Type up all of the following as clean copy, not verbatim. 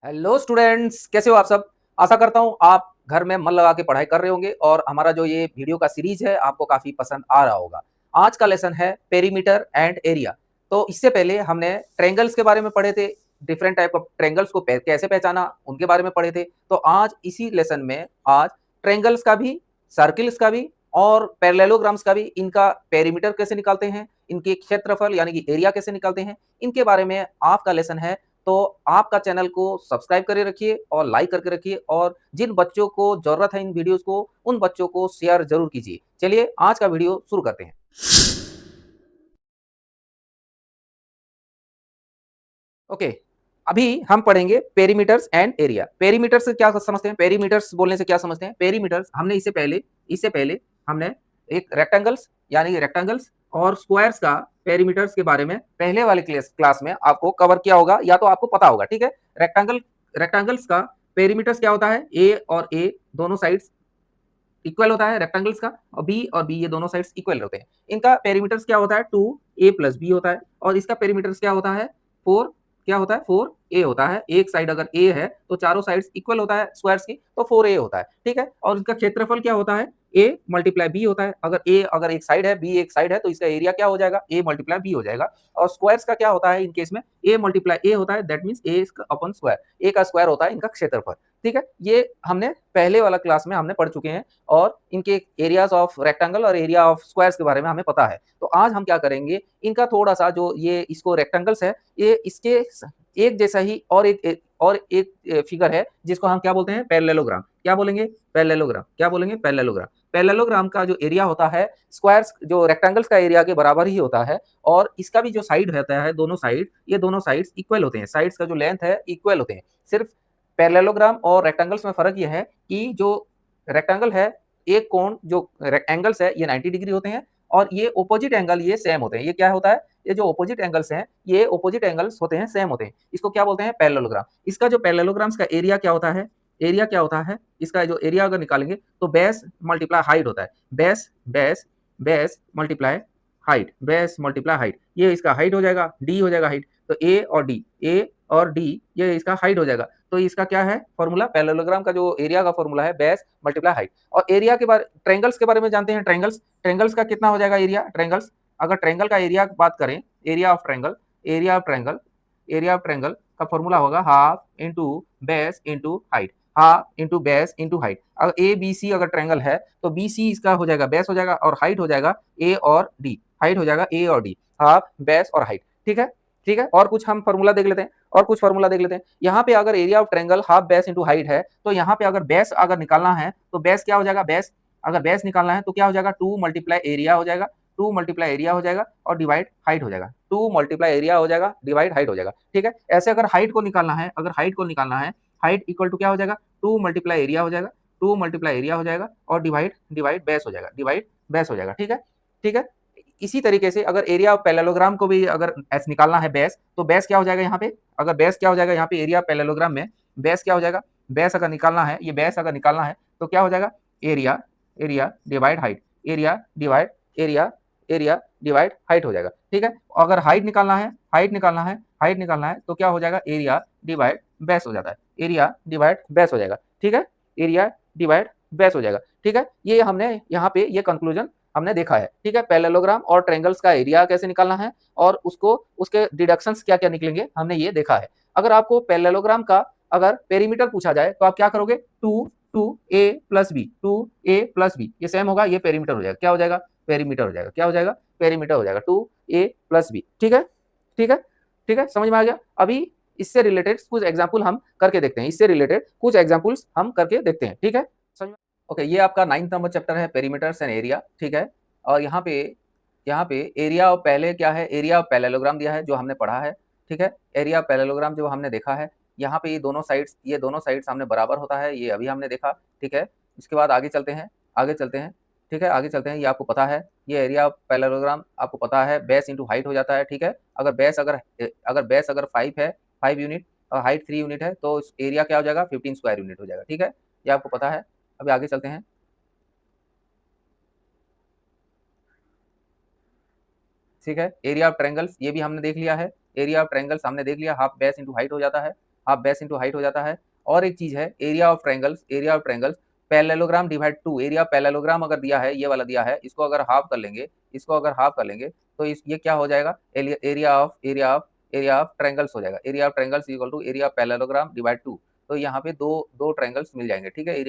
Hello students, कैसे हो आप सब। आशा करता हूँ आप घर में मन लगा के पढ़ाई कर रहे होंगे और हमारा जो ये वीडियो का सीरीज है आपको काफी पसंद आ रहा होगा। आज का लेसन है पेरीमीटर एंड एरिया। तो इससे पहले हमने ट्रायंगल्स के बारे में पढ़े थे, डिफरेंट टाइप ऑफ ट्रायंगल्स को कैसे पहचाना उनके बारे में पढ़े थे। तो आज इसी लेसन में आज ट्रायंगल्स का भी, सर्किल्स का भी और पैरेललोग्राम्स का भी, इनका पेरीमीटर कैसे निकालते हैं, इनके क्षेत्रफल यानी कि एरिया कैसे निकालते हैं, इनके बारे में आपका लेसन है। तो आपका चैनल को सब्सक्राइब करके रखिए और लाइक करके रखिए और जिन बच्चों को जरूरत है इन वीडियोस को उन बच्चों को शेयर जरूर कीजिए। चलिए आज का वीडियो शुरू करते हैं। ओके, अभी हम पढ़ेंगे पेरीमीटर्स एंड एरिया। पेरीमीटर से क्या समझते हैं, पेरीमीटर्स बोलने से क्या समझते हैं। पेरीमीटर्स हमने इससे पहले हमने एक रेक्टेंगल्स यानी कि रेक्टेंगल्स और स्क्वायर्स का पेरीमीटर्स के बारे में पहले वाले क्लास में आपको कवर किया होगा या तो आपको पता होगा। ठीक है, रेक्टेंगल्स का पेरीमीटर्स क्या होता है, ए और ए दोनों साइड्स इक्वल होता है रेक्टेंगल्स का, और बी ये दोनों साइड्स इक्वल होते हैं। इनका पेरीमीटर्स क्या होता है, 2a+b होता है और इसका पेरीमीटर्स क्या होता है, 4, क्या होता है 4a होता है। एक साइड अगर a है तो चारों साइड्स इक्वल होता है स्क्वायर्स की, तो 4a होता है। ठीक है, और इसका क्षेत्रफल क्या होता है, a मल्टीप्लाई b होता है। अगर एक साइड है, b एक साइड है, तो इसका एरिया क्या हो जाएगा, a मल्टीप्लाई b हो जाएगा। और स्क्वायर्स का क्या होता है, इन केस में a मल्टीप्लाई a होता है, that means a upon square, a का स्क्वायर होता है इनका क्षेत्रफल। ठीक है, ये हमने पहले वाला क्लास में हमने पढ़ चुके हैं और इनके एरियाज ऑफ रेक्टेंगल और एरिया ऑफ स्क्वायर्स के बारे में हमें पता है। तो आज हम क्या करेंगे, इनका थोड़ा सा जो ये इसको रेक्टेंगल्स है, ये इसके एक जैसा ही और एक फिगर है जिसको हम क्या बोलते हैं, पैरेललोग्राम। क्या बोलेंगे, पैरेललोग्राम। क्या बोलेंगे, पैरेललोग्राम। पैरेललोग्राम का जो एरिया होता है स्क्वायर्स जो रेक्टेंगल्स का एरिया के बराबर ही होता है और इसका भी जो साइड रहता है, दोनों साइड, ये दोनों साइड्स इक्वल होते हैं, साइड्स का जो लेंथ है इक्वल होते हैं। सिर्फ पैरेललोग्राम और रेक्टेंगल्स में फर्क यह है कि जो रेक्टेंगल है, एक कोण जो एंगल्स है ये 90 डिग्री होते हैं और ये ऑपोजिट एंगल ये सेम होते हैं। ये क्या होता है, ये जो ऑपोजिट एंगल्स हैं ये ऑपोजिट एंगल्स होते हैं, सेम होते हैं। इसको क्या बोलते हैं, पैरेललोग्राम। इसका जो पैरेललोग्राम्स का एरिया क्या होता है, एरिया क्या होता है, इसका जो एरिया अगर निकालेंगे तो बेस मल्टीप्लाई हाइट होता है। Base base base multiply height, base multiply height, ये इसका हाइट हो जाएगा, डी हो जाएगा हाइट। तो ए और डी ये इसका हाइट हो जाएगा। तो इसका क्या है फॉर्मूला, पैरेललोग्राम का जो एरिया का फॉर्मूला है, बेस मल्टीप्लाई हाइट। और एरिया के बारे, ट्रायंगल्स के बारे में जानते हैं। ट्रायंगल्स, ट्रायंगल्स का कितना हो जाएगा एरिया, ट्रायंगल्स अगर ट्रायंगल का एरिया बात करें, area of triangle, area of triangle, area of triangle का फॉर्मूला होगा half into base into height, half into base into height. अगर ए बी सी अगर ट्रायंगल है तो बी सी इसका हो जाएगा बेस हो जाएगा और हाइट हो जाएगा ए और डी, हाइट हो जाएगा ए और डी, हाफ बेस और हाइट। ठीक है, ठीक है। और कुछ हम फॉर्मूला देख लेते हैं, और कुछ फॉर्मूला देख लेते हैं। यहाँ पे अगर area of triangle half base into height है तो यहाँ पे अगर बेस अगर निकालना है तो बेस क्या हो जाएगा, बेस अगर बेस निकालना है तो क्या हो जाएगा, 2 मल्टीप्लाई एरिया हो जाएगा, 2 मल्टीप्लाई एरिया हो जाएगा और डिवाइड हाइट हो जाएगा, 2 मल्टीप्लाई एरिया हो जाएगा डिवाइड हाइट हो जाएगा। ठीक है, ऐसे अगर हाइट को निकालना है, अगर हाइट को निकालना है, हाइट इक्वल टू क्या हो जाएगा, 2 मल्टीप्लाई एरिया हो जाएगा, 2 मल्टीप्लाई एरिया हो जाएगा और डिवाइड डिवाइड बेस हो जाएगा, डिवाइड बेस हो जाएगा। ठीक है, ठीक है। इसी तरीके से अगर एरिया ऑफ पैरेललोग्राम को भी अगर ऐसे निकालना है बेस, तो बेस क्या हो जाएगा यहाँ पे, अगर बेस क्या हो जाएगा यहाँ पे एरिया पैरेललोग्राम में, बेस क्या हो जाएगा, बेस अगर निकालना है, ये बेस अगर निकालना है तो क्या हो जाएगा, area, area divide height, area divide area, area divide height हो जाएगा। ठीक है, अगर हाइट निकालना है, हाइट निकालना है, हाइट निकालना है तो क्या हो जाएगा, एरिया डिवाइड बेस हो जाता है, एरिया डिवाइड बेस हो जाएगा। ठीक है, एरिया डिवाइड बेस हो जाएगा। ठीक है, ये हमने यहाँ पे ये कंक्लूजन हमने देखा है। ठीक है, पैरेललोग्राम और ट्रायंगल्स का एरिया कैसे निकालना है और उसको उसके डिडक्शंस क्या क्या निकलेंगे हमने ये देखा है। अगर आपको पैरेललोग्राम का अगर पेरीमीटर पूछा जाए तो आप क्या करोगे, 2a+b, ये सेम होगा, ये पेरीमीटर हो जाएगा, क्या हो जाएगा, पेरीमीटर हो जाएगा, क्या हो जाएगा, पेरीमीटर हो जाएगा, 2a+b। ठीक है, ठीक है, ठीक है, समझ में आ गया। अभी इससे रिलेटेड कुछ एग्जाम्पल हम करके देखते हैं, इससे रिलेटेड कुछ एग्जाम्पल्स हम करके देखते हैं। ठीक है, समझ में। ओके, ये आपका 9th नंबर चैप्टर है, पेरीमीटर्स एंड एरिया। ठीक है, और यहाँ पे एरिया ऑफ, पहले क्या है, एरिया ऑफ पैरेललोग्राम दिया है जो हमने पढ़ा है। ठीक है, एरिया ऑफ पैरेललोग्राम जो हमने देखा है, यहाँ पे ये दोनों साइड्स हमने बराबर होता है, ये अभी हमने देखा। ठीक है, इसके बाद आगे चलते हैं, आगे चलते हैं। ठीक है, आगे चलते हैं, ये आपको पता है, ये एरिया ऑफ पैरेललोग्राम आपको पता है, बेस इंटू हाइट हो जाता है। ठीक है, अगर बेस 5 है, 5 यूनिट और हाइट 3 यूनिट है तो एरिया क्या हो जाएगा, 15 स्क्वायर यूनिट हो जाएगा। ठीक है, ये आपको पता है। अभी आगे चलते हैं। ठीक है, एरिया ऑफ ट्रायंगल्स ये भी हमने देख लिया है, एरिया ऑफ ट्रायंगल्स हमने देख लिया, हाफ बेस इंटू हाइट हो जाता है, हाफ बेस इंटू हाइट हो जाता है। और एक चीज है area of triangles parallelogram divide 2, area of parallelogram अगर दिया है, ये वाला दिया है, इसको अगर हाफ कर लेंगे, तो ये क्या हो जाएगा, एरिया ऑफ ट्रायंगल्स हो जाएगा। Area of triangles equal to area of parallelogram divide 2। तो यहाँ पे दो दो ट्रायंगल्स मिल जाएंगे, ठीक है।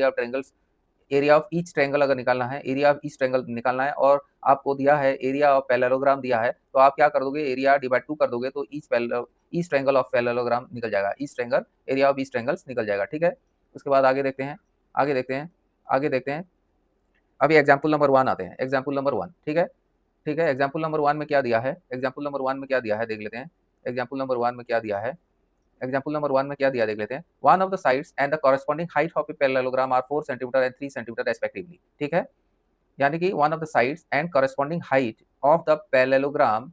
एरिया ऑफ ईच ट्रायंगल अगर निकालना है, एरिया ऑफ ईच ट्रायंगल निकालना है, और आपको दिया है एरिया ऑफ पैरेललोग्राम दिया है, तो आप क्या कर दोगे, एरिया डिवाइड 2 कर दोगे, तो ईच ट्रायंगल ऑफ पैरेललोग्राम निकल जाएगा, एरिया ऑफ ईच ट्रायंगल्स निकल जाएगा, ठीक है। उसके बाद आगे देखते हैं, आगे देखते हैं। अभी एग्जाम्पल नंबर 1 आते हैं, एग्जाम्पल नंबर 1, ठीक है। एग्जाम्पल नंबर 1 में क्या दिया है, देख लेते हैं। एग्जाम्पल नंबर 1 में क्या दिया है, देख लेते हैं। One of the sides and the corresponding height of a parallelogram are 4 centimetre and 3 centimetre respectively, ठीक है। यानी कि one of the sides and corresponding height of the parallelogram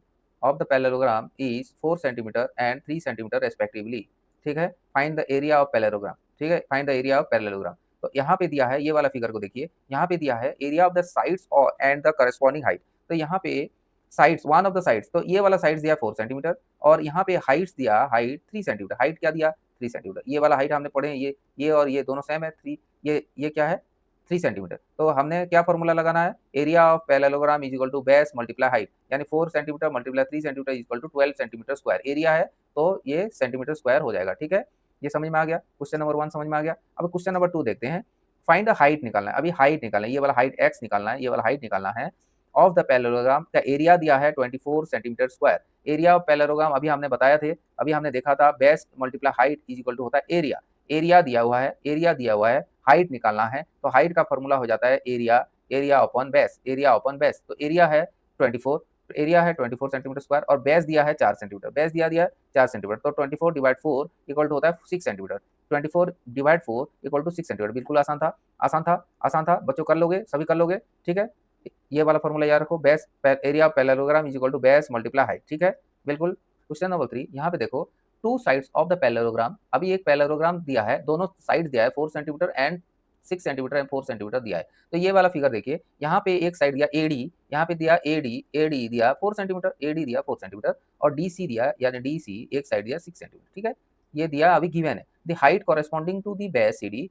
is 4 centimetre and 3 centimetre respectively, ठीक है। Find the area of parallelogram, ठीक है, find the area of parallelogram. तो यहाँ पे दिया है, ये वाला फिगर को देखिए, यहाँ पे दिया है area of the sides and the corresponding height. तो यहाँ पे sides, one of the sides, तो ये वाला साइड्स दिया 4 सेंटीमीटर, और यहाँ पे हाइट्स दिया, हाइट 3 सेंटीमीटर, हाइट क्या दिया 3 सेंटीमीटर। ये वाला हाइट हमने पढ़े, ये और ये दोनों सेम है, 3, ये क्या है 3 सेंटीमीटर। तो हमने क्या फॉर्मूला लगाना है, area of parallelogram is equal to base multiply height, यानी 4 centimetre multiply 3 centimetre is equal to 12 centimetre square. Area है तो ये सेंटीमीटर स्क्वायर हो जाएगा, ठीक है। ये समझ में आ गया, क्वेश्चन नंबर 1 समझ में आ गया। अब क्वेश्चन नंबर 2 देखते हैं। फाइंड द हाइट निकालना है, अभी हाइट निकालना है, ये वाला हाइट x निकालना है, ये वाला हाइट निकालना है। ऑफ द पैरेललोग्राम का एरिया दिया है 24 centimetre square. Area of parallelogram अभी हमने बताया थे, अभी हमने देखा था base multiply height is equal to होता है एरिया। एरिया दिया हुआ है, हाइट निकालना है, तो हाइट का फॉर्मूला हो जाता है एरिया अपॉन बेस। तो एरिया है 24 सेंटीमीटर स्क्वायर, और बेस दिया है 4 सेंटीमीटर, बेस दिया है 4 सेंटीमीटर, तो 24 डिवाइड 4 इक्वल टू होता है 6 centimetre. 24 divide 4 equal to 6 centimetre. बिल्कुल आसान था बच्चों, कर लोगे, सभी कर लोगे, ठीक है। ये वाला फॉर्मूला याद रखो, base area of parallelogram is equal to base multiply height, ठीक है, बिल्कुल। क्वेश्चन नंबर 3, यहाँ पे देखो, two sides of the parallelogram, अभी एक पैरेललोग्राम दिया है, दोनों साइड दिया है 4 centimetre and 6 centimetre and 4 centimetre दिया है। तो ये वाला फिगर देखिए, यहाँ पे एक साइड दिया एडी, यहाँ पे दिया एडी दिया 4 सेंटीमीटर, एडी दिया 4 सेंटीमीटर, और डीसी दिया, यानी डीसी एक साइड दिया 6 सेंटीमीटर, ठीक है। ये दिया अभी गिवन है। The height corresponding to the base CD,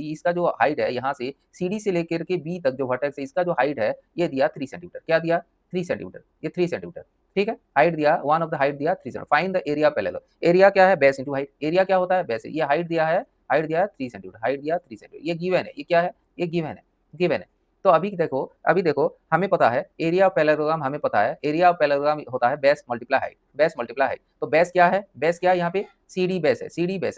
इसका जो हाइट है यहाँ से सीडी से लेकर के बी तक जो वर्टेक्स है, इसका जो हाइट है ये दिया 3 सेंटीमीटर। क्या दिया 3 सेंटीमीटर, ये 3 सेंटीमीटर, ठीक है। हाइट दिया, वन ऑफ द हाइट दिया 3 centimetre. Find the area parallel. Area क्या है, बेस इंटू हाइट। एरिया क्या होता है, बेस। ये हाइट दिया है 3 सेंटीमीटर, ये गिवन है, ये क्या है, ये गिवन है। तो अभी देखो हमें पता है एरिया ऑफ पैरेललोग्राम, हमें पता है एरिया ऑफ पैरेललोग्राम होता है बेस मल्टीप्लाई हाइट। तो बेस क्या है, यहाँ पे सीडी बेस है,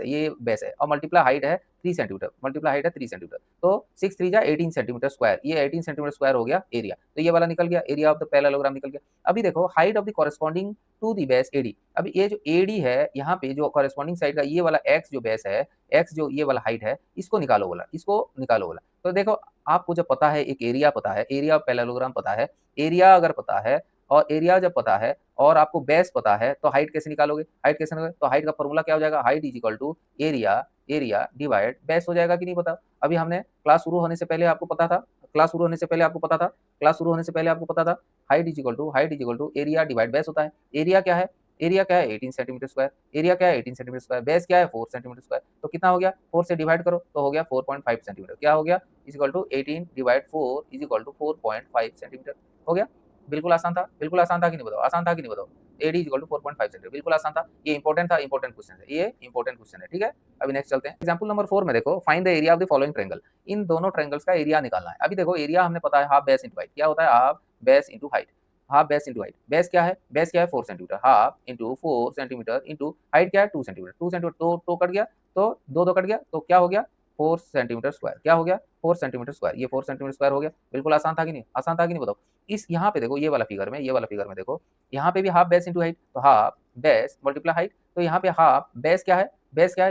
ये बेस है, और मल्टीप्लाई हाइट है 3 सेंटीमीटर, तो 6 3 जा 18 सेंटीमीटर स्क्वायर, ये 18 सेंटीमीटर स्क्वायर हो गया एरिया। तो ये वाला निकल गया, एरिया ऑफ द पैरेललोग्राम निकल गया। अभी देखो height of the corresponding to the base AD. अभी ये जो एडी है, यहाँ पे जो कॉरेस्पॉन्डिंग साइड का ये वाला एक्स जो बेस है, एक्स जो ये वाला हाइट है, इसको निकालो बोला। तो देखो आपको जब पता है, एक एरिया पता है, एरिया ऑफ पैरेललोग्राम पता है, एरिया अगर पता है, और एरिया जब पता है और आपको बेस पता है, तो हाइट कैसे निकालोगे, तो हाइट का फॉर्मूला क्या हो जाएगा, height is equal to area divide base हो जाएगा कि नहीं पता। अभी हमने क्लास शुरू होने से पहले आपको पता था, height is equal to area divide base होता है। एरिया क्या है, 18 सेंटीमीटर स्क्वायर, बेस क्या है 4 सेंटीमीटर स्क्वायर। तो कितना हो गया, 4 से डिवाइड करो तो हो गया 4.5 सेंटीमीटर। क्या हो गया, is equal to 18 divide 4 is equal to 4.5 centimetre हो गया। बिल्कुल आसान था कि नहीं बताओ, AD is equal to 4.5 centimetre, बिल्कुल आसान था। ये इंपॉर्टेंट क्वेश्चन है, ठीक है। अभी नेक्स्ट चलते हैं। एग्जांपल नंबर 4 में देखो, find the area of the following triangle. इन दोनों ट्रायंगल्स का एरिया निकालना है। अभी देखो एरिया हमने पता है हाफ बेस इंटू हाइट। क्या होता है, half base into height. Base क्या है, 4 centimetre, half into 4 centimetre into height क्या है 2 सेंटीमीटर, तो कट गया, तो 2 कट गया, तो क्या हो गया 4 सेंटीमीटर स्क्वायर। क्या हो गया 4 सेंटीमीटर स्क्वायर, ये 4 सेंटीमीटर स्क्वायर हो गया। बिल्कुल आसान था कि नहीं बताओ। इस यहाँ पे देखो, ये वाला फिगर में देखो, यहाँ पे भी हाफ बेस इंटू हाइट, तो हाफ बेस मल्टीप्लाई हाइट। तो यहाँ पे हाफ बेस क्या है,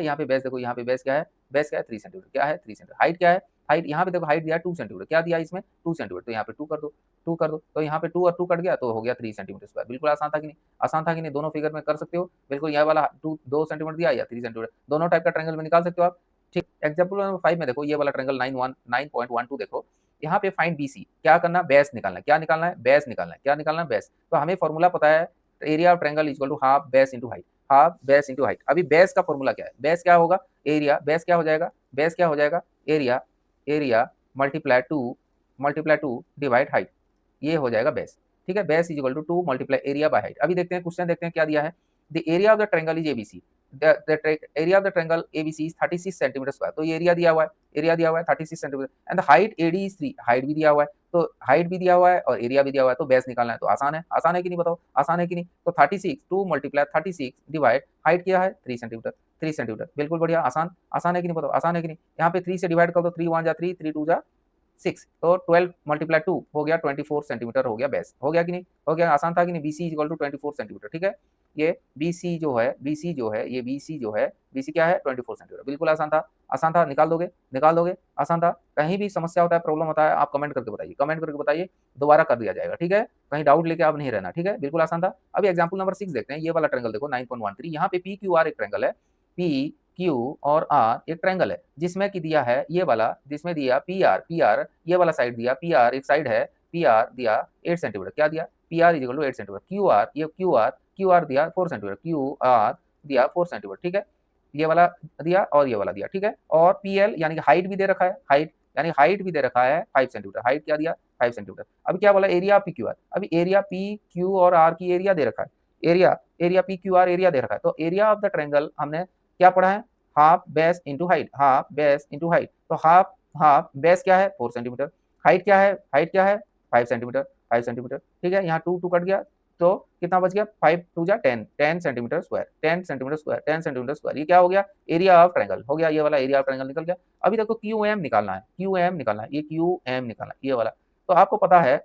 यहाँ पे बेस देखो, यहाँ पे बेस क्या है 3 सेंटीमीटर। क्या है 3 सेंटीमीटर। हाइट क्या है, हाइट यहाँ पे देखो, हाइट दिया 2 सेंटीमीटर। क्या दिया इसमें 2 सेंटीमीटर, तो यहाँ पे 2 कर दो, तो यहाँ पे 2 और 2 कट गया, तो हो गया 3 सेंटीमीटर स्क्वायर। बिल्कुल आसान था कि नहीं, दोनों फिगर में कर सकते हो। बिल्कुल यह वाला 2 सेंटीमीटर दिया या 3 सेंटीमीटर, दोनों टाइप का ट्रायंगल में निकाल सकते हो आप, ठीक। एग्जांपल नंबर 5 में देखो, ये वाला ट्रायंगल 9.12 देखो, यहाँ पे फाइंड बीसी। क्या करना, बेस निकालना है। क्या निकालना है, बेस। तो हमें फॉर्मूला पता है, area of triangle equal to half base into height. Half base into height. अभी बेस का फॉर्मूला क्या है, बेस क्या होगा, एरिया, बेस क्या हो जाएगा, बेस क्या हो जाएगा, area, area multiply two divide height, ये हो जाएगा बेस। ठीक है, base is equal to 2 multiply area by height. अभी देखते हैं क्वेश्चन, देखते हैं क्या दिया है। The area of the triangle is ABC, the area of the triangle ABC is 36 centimetre square. तो ये एरिया दिया हुआ है, एरिया दिया हुआ है 36 centimetre, and the height AD is 3, height भी दिया हुआ है, तो हाइट भी दिया हुआ है और एरिया भी दिया हुआ है, तो बेस निकालना है। तो आसान है, आसान है कि नहीं बताओ, आसान है कि नहीं। तो 36 2 मल्टीप्लाई 36 डिवाइड हाइट किया है 3 सेंटीमीटर, 3 सेंटीमीटर, बिल्कुल बढ़िया, आसान, आसान है कि नहीं बताओ, आसान है कि नहीं। यहाँ पे 3 से डिवाइड कर दो, 3 1 जा 3, 3 2 जा 6, तो 12 मल्टीप्लाई 2 हो गया 24 सेंटीमीटर हो गया बेस, हो गया कि नहीं, हो गया, आसान था कि नहीं। BC equal to 24 centimetre. ठीक है, ये बीसी जो है, बीसी जो है, ये बीसी जो है, बीसी क्या है 24 सेंटीमीटर, बिल्कुल आसान था, आसान था, निकाल दोगे, निकाल दोगे, आसान था। कहीं भी समस्या होता है, प्रॉब्लम होता है, आप कमेंट करके बताइए, कमेंट करके बताइए, दोबारा कर दिया जाएगा। ठीक है, कहीं डाउट लेके आप नहीं रहना। ठीक है, बिल्कुल आसान था। अभी एग्जाम्पल नंबर 6 देखते हैं। ये वाला ट्रायंगल देखो 9.13, यहाँ पे पी क्यू आर एक ट्रायंगल है, पी क्यू और आर एक ट्रायंगल है, जिसमें कि दिया है ये वाला, जिसमें दिया पी आर ये वाला साइड दिया, पी आर एक साइड है, पी आर दिया 8 सेंटीमीटर, क्या दिया, P R is equal to 8 centimetre, Q R, ये क्यू आर दिया 4 सेंटीमीटर, क्यू आर दिया 4 सेंटीमीटर। ठीक है, ये वाला दिया और ये वाला दिया। ठीक है, और पी एल यानी कि हाइट भी दे रखा है, हाइट यानी हाइट भी दे रखा है 5 सेंटीमीटर, हाइट क्या दिया 5 सेंटीमीटर। अभी क्या बोला, एरिया पी क्यू आर, अभी एरिया पी क्यू और आर की एरिया दे रखा है, area, area P Q R area दे रखा है, तो एरिया ऑफ द ट्रायंगल हमने क्या पढ़ा है, half base into height, half base into height, तो हाफ हाफ बेस क्या है 4 सेंटीमीटर, हाइट क्या है, हाइट क्या है 5 सेंटीमीटर, 5 सेंटीमीटर। ठीक है, यहाँ 2 2 कट गया, तो कितना बच गया, 5 2 जा 10, 10 centimetre square, 10 centimetre square, 10 centimetre square, ये क्या हो गया, एरिया ऑफ ट्रायंगल हो गया, ये वाला एरिया ऑफ ट्रायंगल निकल गया। अभी देखो क्यू एम निकालना है, क्यू एम निकालना है, ये क्यू एम निकालना है, ये वाला। तो आपको पता है,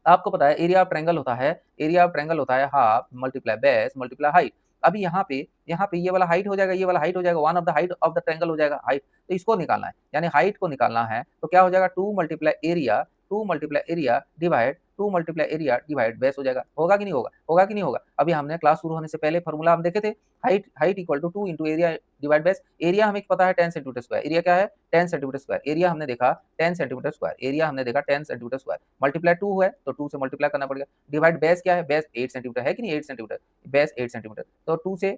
आपको पता है एरिया ऑफ ट्रायंगल होता है, एरिया ऑफ ट्रायंगल होता है half multiply base multiply height. अभी यहाँ पे ये वाला हाइट हो जाएगा, ये वाला हाइट हो जाएगा, one of the height of the triangle हो जाएगा हाइट, तो इसको निकालना है, यानी हाइट को निकालना है, तो क्या हो जाएगा 2 multiply area, 2 multiply area divide 2 multiply area divide base हो जाएगा, होगा कि नहीं होगा, होगा कि नहीं होगा। अभी हमने क्लास शुरू होने से पहले फॉर्मूला हम देखे थे, height height equal to 2 into area divide base, area हमें पता है 10 सेंटीमीटर स्क्वायर, एरिया क्या है 10 सेंटीमीटर स्क्वायर, एरिया हमने देखा 10 सेंटीमीटर स्क्वायर, एरिया हमने देखा 10 सेंटीमीटर स्क्वायर, मल्टीप्लाई 2 है तो 2 से मल्टीप्लाई करना पड़ेगा, डिवाइड बेस क्या है, बेस 8 सेंटीमीटर है कि नहीं, 8 सेंटीमीटर, बेस 8 सेंटीमीटर, तो 2 से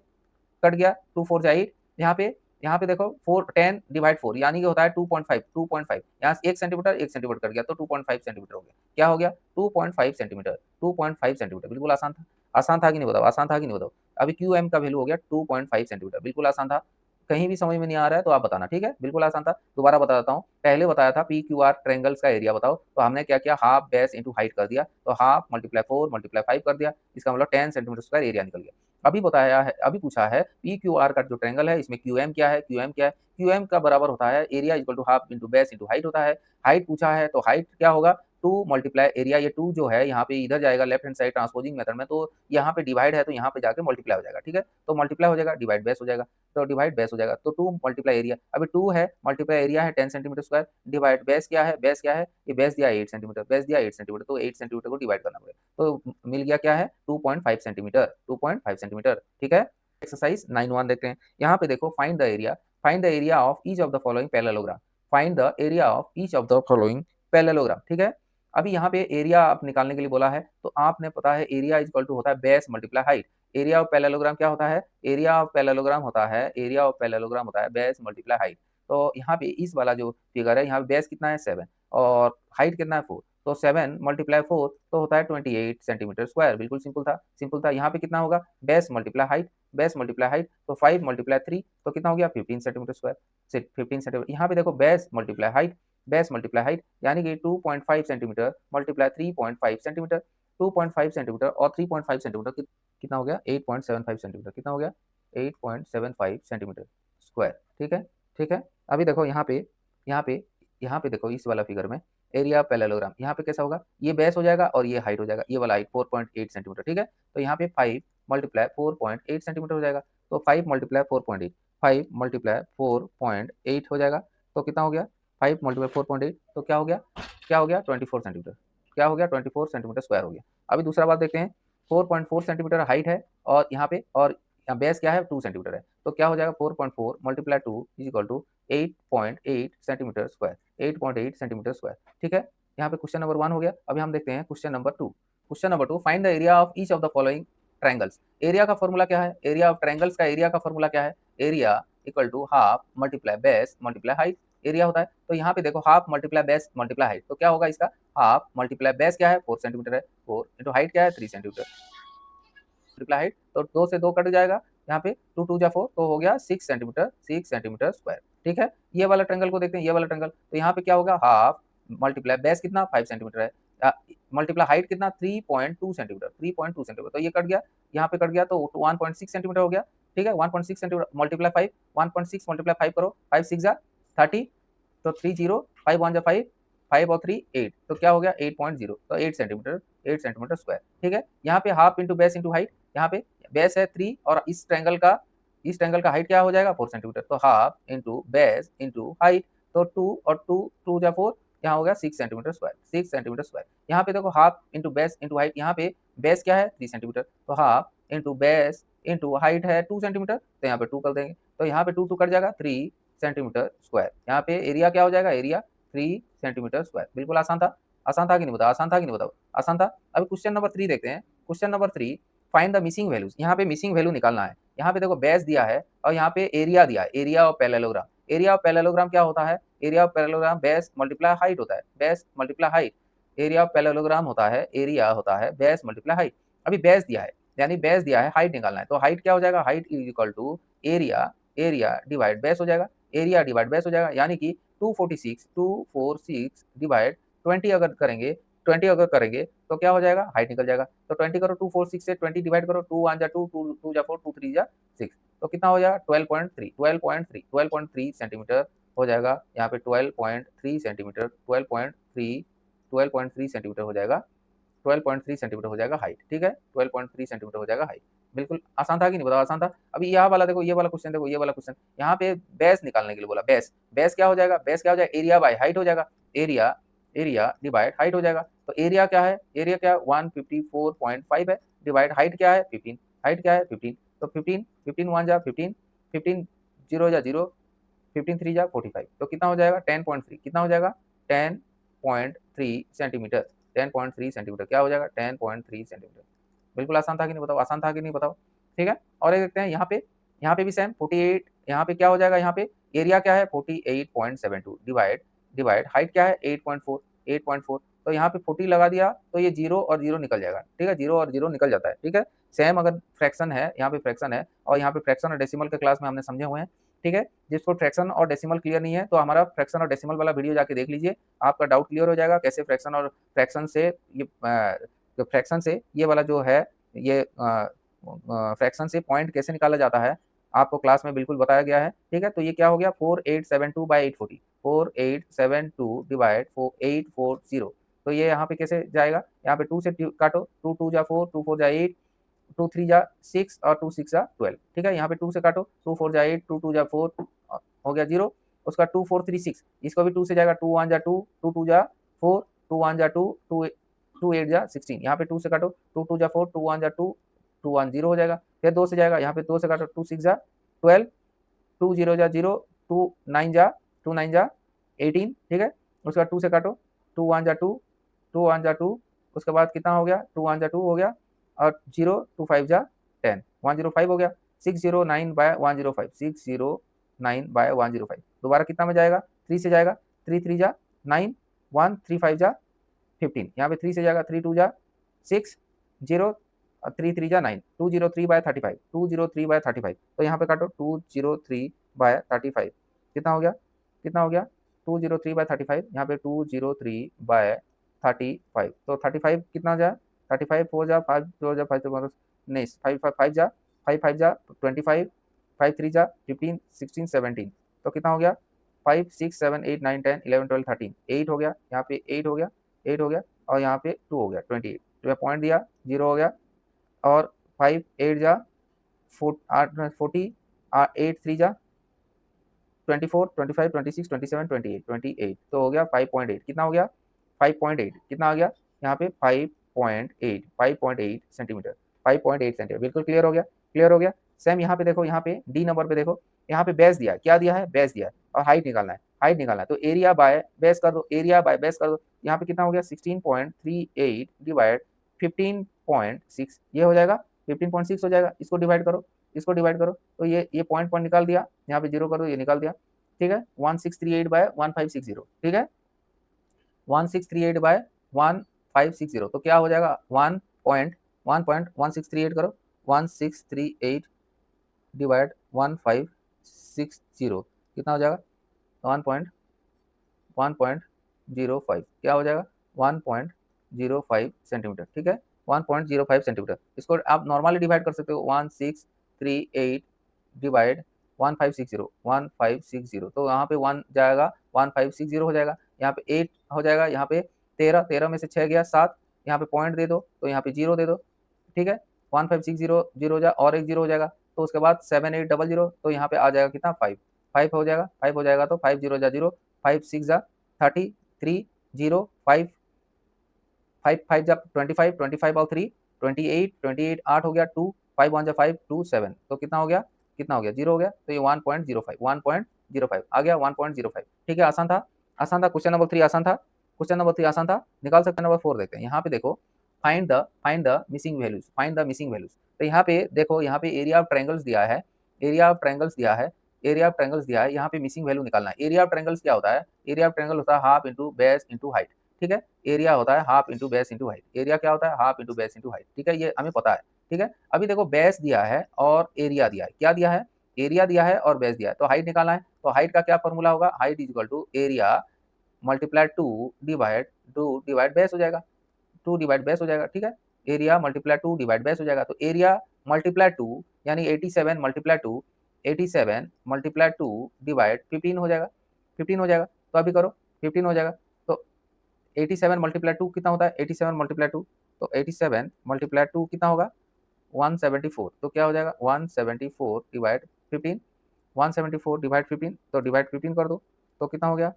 कट गया, 2 4 जा 8, यहाँ पे देखो 4 10 डिवाइड 4 यानी कि होता है 2.5, 2.5, यहाँ से 1 सेंटीमीटर 1 सेंटीमीटर कट गया, तो 2.5 सेंटीमीटर हो गया, क्या हो गया 2.5 सेंटीमीटर, 2.5 सेंटीमीटर, बिल्कुल आसान था, आसान था कि नहीं बताओ, आसान था कि नहीं बताओ। अभी क्यू एम का वैल्यू हो गया 2.5 सेंटीमीटर, बिल्कुल आसान था। कहीं भी समझ में नहीं आ रहा है तो आप बताना, ठीक है, बिल्कुल आसान था। दोबारा बता देता हूँ, पहले बताया था पी क्यू आर ट्रायंगल्स का एरिया बताओ, तो हमने क्या किया, हाफ बेस इंटू हाइट कर दिया, तो हाफ मल्टीप्लाई 4 मल्टीप्लाई 5 कर दिया, इसका मतलब 10 सेंटीमीटर स्क्वायर एरिया निकल गया। अभी बताया है, अभी पूछा है पी क्यू आर का जो ट्रायंगल है, इसमें क्यू एम क्या है, क्यू एम क्या है, क्यू एम का बराबर होता है area equal to half into base into height होता है। हाइट पूछा है तो हाइट क्या होगा 2 मल्टीप्लाई एरिया, ये 2 जो है यहाँ पे इधर जाएगा left hand side transposing method में, तो यहाँ पे डिवाइड है तो यहाँ पे जाके मल्टीप्लाई हो जाएगा, ठीक है, तो मल्टीप्लाई हो जाएगा डिवाइड बेस हो जाएगा, तो डिवाइड बेस हो जाएगा, तो 2 मल्टीप्लाई एरिया, अभी 2 है मल्टीप्लाई एरिया है 10 सेंटीमीटर स्क्वायर, डिवाइड बेस क्या है, बेस क्या है, ये बेस दिया 8 सेंटीमीटर, बेस दिया 8 सेंटीमीटर, तो 8 सेंटीमीटर को डिवाइड करना पड़ेगा, तो मिल गया क्या है 2.5 सेंटीमीटर, 2.5 सेंटीमीटर। ठीक है, एक्सरसाइज 9.1 देखते हैं। यहाँ पे देखो find the area of each of the following parallelogram, find the area of each of the following parallelogram. ठीक है, अभी यहाँ पे एरिया आप निकालने के लिए बोला है, तो आपने पता है एरिया इज इक्वल टू होता है base multiply height, area of parallelogram क्या होता है, एरिया ऑफ पैरेललोग्राम होता है, एरिया ऑफ पैरेललोग्राम होता है बेस मल्टीप्लाई हाइट। तो यहाँ पे इस वाला जो फिगर है, यहाँ पे बेस कितना है 7 और हाइट कितना है 4, तो 7 मल्टीप्लाई 4 तो होता है 28 सेंटीमीटर स्क्वायर, बिल्कुल सिंपल था, सिंपल था। यहाँ पे कितना होगा base multiply height, base multiply height, तो 5 मल्टीप्लाई 3 तो कितना हो गया 15 सेंटीमीटर स्क्वायर, 15 सेंटीमीटर। यहाँ पे देखो base multiply height, base multiply height यानी कि 2.5 सेंटीमीटर मल्टीप्लाई 3.5 सेंटीमीटर, 2.5 सेंटीमीटर और 3.5 सेंटीमीटर कितना हो गया 8.75 सेंटीमीटर, कितना हो गया 8.75 सेंटीमीटर स्क्वायर। ठीक है, ठीक है। अभी देखो यहाँ पे यहाँ पे देखो इस वाला फिगर में एरिया पैरेललोग्राम, यहाँ पे कैसा होगा, ये बेस हो जाएगा और ये हाइट हो जाएगा, ये वाला हाइट 4.8 सेंटीमीटर, ठीक है, तो यहाँ पे 5 मल्टीप्लाई 4.8 सेंटीमीटर हो जाएगा, तो 5 मल्टीप्लाई 4.8, 5 मल्टीप्लाई 4.8 हो जाएगा, तो कितना हो गया 5 मल्टीप्लाई 4.8, तो क्या हो गया 24 सेंटीमीटर, क्या हो गया 24 सेंटीमीटर स्क्वायर हो गया। अभी दूसरा बात देखते हैं, 4.4 सेंटीमीटर हाइट है और यहाँ पे और बेस क्या है 2 सेंटीमीटर है, तो क्या हो जाएगा 4.4 multiply 2 is equal to 8.8 centimetre square, 8.8 centimetre square. ठीक है, यहाँ पे क्वेश्चन नंबर 1 हो गया। अभी हम देखते हैं question number 2। Question number 2, find the area of each of the following triangles. Area का फॉर्मूला क्या है? एरिया ऑफ ट्रायंगल्स का एरिया का फॉर्मूला क्या है? Area equal to half multiply base multiply height area होता है। तो यहाँ पे देखो half multiply base multiply height, तो क्या होगा इसका? हाफ मल्टीप्लाई बेस क्या है? 4 सेंटीमीटर है, 4 इंटू हाइट क्या है? 3 सेंटीमीटर मल्टीप्लाई हाइट, तो 2 से 2 कट जाएगा, यहाँ पे 2 2 जा 4, तो हो गया 6 सेंटीमीटर स्क्वायर। ठीक है, ये वाला ट्रायंगल को देखते हैं, ये वाला ट्रायंगल, तो यहाँ पे क्या होगा? हाफ मल्टीप्लाई बेस कितना? 5 सेंटीमीटर है, मल्टीप्लाई हाइट कितना? 3.2 सेंटीमीटर, 3.2 सेंटीमीटर, तो ये कट गया, यहाँ पे कट गया, तो 1.6 सेंटीमीटर हो गया। ठीक है, 1.6 सेंटीमीटर मल्टीप्लाई 5, 1.6 मल्टीप्लाई 5 करो, 5 6 जा 30, तो 30, 5 1 जा 5, 5 और 3 8, तो क्या हो गया? 8.0, तो 8 सेंटीमीटर स्क्वायर। ठीक है, यहाँ पे half into base into height, यहाँ पे बेस है 3 और इस ट्रायंगल का हाइट क्या हो जाएगा? 4 सेंटीमीटर, तो half into base into height, तो 2 और 2 2 जा 4, यहाँ हो गया 6 सेंटीमीटर स्क्वायर, 6 सेंटीमीटर स्क्वायर। यहाँ पे देखो half into base into height, यहाँ पे बेस क्या है? 3 सेंटीमीटर, तो half into base into height है 2 सेंटीमीटर, तो यहाँ पे 2 कर देंगे, तो यहाँ पे 2 2 कट जाएगा, 3 सेंटीमीटर स्क्वायर। यहाँ पे एरिया क्या हो जाएगा? Area 3 centimetre square. बिल्कुल आसान था, आसान था कि नहीं बताओ? आसान था कि नहीं बताओ? आसान था। अभी क्वेश्चन नंबर 3 देखते हैं। Question number 3, find the missing values. यहाँ पे मिसिंग वैल्यू निकालना है। यहाँ पे देखो बेस दिया है और यहाँ पे एरिया दिया है, area of parallelogram. Area of parallelogram क्या होता है? Area of parallelogram base multiply height होता है, base multiply height. Area of parallelogram होता है, एरिया होता है बेस मल्टीप्लाई हाइट। अभी बेस दिया है, यानी बेस दिया है, हाइट निकालना है, तो हाइट क्या हो जाएगा? Height is equal to area divide base हो जाएगा, एरिया डिवाइड बेस हो जाएगा, यानी कि 246 डिवाइड 20 अगर करेंगे तो क्या हो जाएगा? हाइट निकल जाएगा, तो 20 करो, 246 से 20 डिवाइड करो, 2 1 जा 2, 2 जा 4, 2 3 जा 6, तो कितना हो जाएगा? 12.3 सेंटीमीटर हो जाएगा। यहाँ पे 12.3 सेंटीमीटर, 12.3 सेंटीमीटर हो जाएगा, 12.3 सेंटीमीटर हो जाएगा हाइट। ठीक है, 12.3 सेंटीमीटर हो जाएगा हाइट। बिल्कुल आसान था कि नहीं बताओ? आसान था। अभी यह वाला देखो, ये वाला क्वेश्चन देखो, ये वाला क्वेश्चन, यहाँ पे बेस निकालने के लिए बोला। बेस क्या हो जाएगा? बेस क्या हो जाएगा? एरिया बाय हाइट हो जाएगा, एरिया डिवाइड हाइट हो जाएगा, तो एरिया क्या है? एरिया क्या है? 154.5 है, डिवाइड हाइट क्या है? 15, हाइट क्या है? 15, तो 15 1 जा 15, 15 0 जा 0, 15 3 जा 45, तो कितना हो जाएगा? 10.3, कितना हो जाएगा? 10.3 सेंटीमीटर, 10.3 सेंटीमीटर क्या हो जाएगा? 10.3 सेंटीमीटर। बिल्कुल आसान था कि नहीं बताओ? आसान था कि नहीं बताओ? ठीक है, और एक देखते हैं यहाँ पे भी सेम 48, यहाँ पे क्या हो जाएगा? यहाँ पे एरिया क्या है? 48.72 डिवाइड हाइट क्या है? 8.4, तो यहाँ पे 40 लगा दिया, तो ये 0 और 0 निकल जाएगा। ठीक है, 0 और 0 निकल जाता है। ठीक है, सेम अगर फ्रैक्शन है, यहाँ पे फ्रैक्शन है, और यहाँ पे फ्रैक्शन और डेसिमल के क्लास में हमने समझे हुए हैं। ठीक है, जिसको फ्रैक्शन और डेसिमल क्लियर नहीं है, तो हमारा फ्रैक्शन और डेसिमल वाला वीडियो जाके देख लीजिए, आपका डाउट क्लियर हो जाएगा, कैसे फ्रैक्शन से ये वाला जो है, ये फ्रैक्शन से पॉइंट कैसे निकाला जाता है, आपको क्लास में बिल्कुल बताया गया है। ठीक है, तो ये क्या हो गया? 4872 बाई 840, 4872 डिवाइड 840, तो ये यहाँ पे कैसे जाएगा? यहाँ पे 2 से काटो, 2 2 जा 4, 2 4 जा 8, 2 3 जा 6 और 2 6 जा 12। ठीक है, यहाँ पे 2 से काटो, 2 4 जा 8, 2 2 जा 4, हो गया 0, उसका 2 4 3 6, इसको भी 2 से जाएगा, 2 1 जा 2, 2 2 जा 4, 2 1 जा 2, 2 8 जा 16, यहाँ पे 2 से काटो, 2 2 जा 4, 2 1 जा 2, 2 1 0 हो जाएगा। फिर 2 से जाएगा, यहाँ पे 2 से काटो, 2 6 जा 12, 2 0 जा 0, 2 9 जा 18। ठीक है, उसके बाद 2 से काटो, 2 1 जा 2, 2 1 जा 2, उसके बाद कितना हो गया? 2 1 जा 2 हो गया, और 0 2 5 जा 10, 105 हो गया, 609 बाय 105, 609 बाय 105, दोबारा कितना में जाएगा? 3 से जाएगा, 3 3 जा 9, 1 3 5 जा 15, यहाँ पे 3 से जाएगा, 3 2 जा 6, 0 3 3 जा 9, 203 बाय 35, 203 बाय 35, तो यहाँ पे काटो, 203 बाय 35 कितना हो गया? 203 बाय 35, यहाँ पे 203 बाय 35, तो 35 कितना जाए? 35 4 जा 5 4 जा 5 तो नहीं, 5 जा 5 जा 25, 5 3 जा 15 16 17, तो कितना हो गया? 5 6 7 8 9 10 11 12 13, 8 हो गया, यहाँ पे 8 हो गया, और यहाँ पे 2 हो गया, 28, तो पॉइंट दिया, 0 हो गया, और 5 8 जा 40, 8 3 जा 24 25 26 27 28, तो हो गया 5.8, कितना हो गया? 5.8, कितना आ गया? यहाँ पे 5.8 सेंटीमीटर, 5.8 सेंटीमीटर। बिल्कुल क्लियर हो गया। सेम यहाँ पे देखो, यहाँ पे डी नंबर पे देखो, यहाँ पे बेस दिया है, क्या दिया है? बेस दिया है, और हाइट निकालना है, तो एरिया बाय बेस कर दो, यहाँ पे कितना हो गया? 16.38 डिवाइड 15.6, ये हो जाएगा, 15.6 हो जाएगा। इसको डिवाइड करो, इसको डिवाइड करो, तो ये पॉइंट पॉइंट निकाल दिया, यहाँ पे जीरो कर दो, ये निकाल दिया, ठीक है। 1638 बाय 1560, ठीक है, 1638 बाय 1560, तो क्या हो जाएगा 1.1.1638 करो, 1638 डिवाइड 1560 कितना हो जाएगा 1.1.05, क्या हो जाएगा 1.05 सेंटीमीटर, ठीक है, 1.05 सेंटीमीटर। इसको आप नॉर्मली डिवाइड कर सकते हो, 1638 डिवाइड 1560, तो यहाँ पे 1 जाएगा, 1560 हो जाएगा, यहाँ पे 8 हो जाएगा, यहाँ पे 13, 13 में से 6 गया 7, यहाँ पे पॉइंट दे दो, तो यहाँ पे 0 दे दो, ठीक है, 1560 0 जा और एक 0 हो जाएगा, तो उसके बाद 7800, तो यहाँ पे आ जाएगा कितना 5, 5 हो जाएगा, 5 हो जाएगा, तो 5 0 जा 0, 5 6 जा 30, 3 0 5 5 5 जा 25, 25 और 3 28, 28 8 हो गया, 2 5 1 जा 5 2 7, तो कितना हो गया, कितना हो गया 0 हो गया, तो ये 1.05 आ गया 1.05, ठीक है, आसान था, आसान था। क्वेश्चन नंबर 3 आसान था, क्वेश्चन नंबर 3 आसान था, निकाल सकते हैं। नंबर 4 देखते हैं, यहाँ पे देखो, find the missing values, find the missing values. तो यहाँ पे देखो, यहाँ पे एरिया ऑफ ट्रायंगल्स दिया है, एरिया ऑफ ट्रायंगल्स दिया है, एरिया ऑफ ट्रायंगल्स दिया है, यहाँ पे मिसिंग वैल्यू निकालना है। एरिया ऑफ ट्रायंगल्स क्या होता है, एरिया ऑफ ट्रायंगल होता है half into base into height, ठीक है, एरिया होता है half into base into height, area क्या होता है half into base into height, ठीक है, ये हमें पता है, ठीक है। अभी देखो बेस दिया है और एरिया दिया है, क्या दिया है, एरिया दिया है और बेस दिया है, तो हाइट निकालना है, तो हाइट का क्या फॉर्मूला होगा, height is equal to area multiply 2 divide base हो जाएगा, 2 डिवाइड बेस हो जाएगा, ठीक है, एरिया मल्टीप्लाई 2 डिवाइड बेस हो जाएगा, तो एरिया मल्टीप्लाई 2 यानी 87 मल्टीप्लाई 2, 87 मल्टीप्लाई 2 डिवाइड 15 हो जाएगा, 15 हो जाएगा, तो अभी करो 15 हो जाएगा, तो 87 मल्टीप्लाई 2 कितना होता है, 87 मल्टीप्लाई 2, तो 87 मल्टीप्लाई 2 कितना होगा 174, तो क्या हो जाएगा 174 डिवाइड 15, 174 डिवाइड 15, तो डिवाइड 15 कर दो, तो कितना हो गया,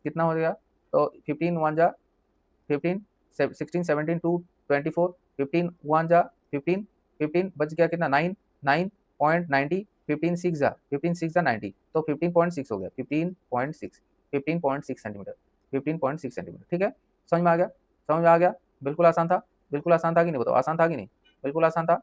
कितना हो गया, तो 15 1 जा 15, 16 17 2 24, 15 1 जा 15, 15 बच गया कितना 9, 9.90, 15 6 जा 90, तो 15.6 हो गया, 15.6, 15.6 सेंटीमीटर, 15.6 सेंटीमीटर, ठीक है, समझ में आ गया, समझ में आ गया, बिल्कुल आसान था, बिल्कुल आसान था कि नहीं, बताओ आसान था कि नहीं, बिल्कुल आसान था,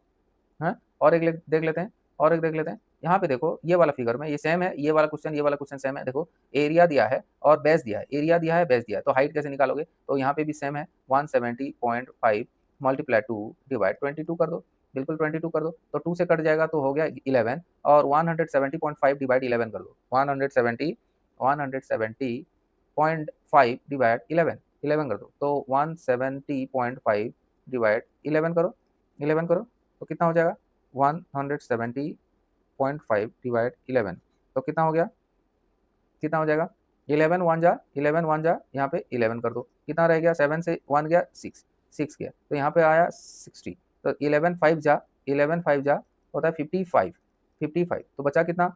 है। और एक देख लेते हैं, और एक देख लेते हैं, यहाँ पे देखो ये वाला फिगर में ये सेम है, ये वाला क्वेश्चन सेम है, देखो एरिया दिया है और बेस दिया है, एरिया दिया है बेस दिया है, तो हाइट कैसे निकालोगे, तो यहाँ पे भी सेम है, 170.5 मल्टीप्लाई 2 डिवाइड 22 कर दो, बिल्कुल 22 कर दो, तो 2 से कट जाएगा तो हो गया 11, और 170.5 डिवाइड 11 कर दो, 170.5 डिवाइड 11, 11 कर दो, तो 170.5 डिवाइड 11 करो, 11 करो, तो कितना हो जाएगा 170.5 डिवाइड 11, तो कितना हो गया, कितना हो जाएगा 11 1 जा 11 1 जा, यहाँ पे 11 कर दो, कितना रह गया 7 से 1 गया 6, 6 गया, तो यहाँ पे आया 60, तो 11 5 जा 11 5 जा होता है 55, 55, तो बचा कितना,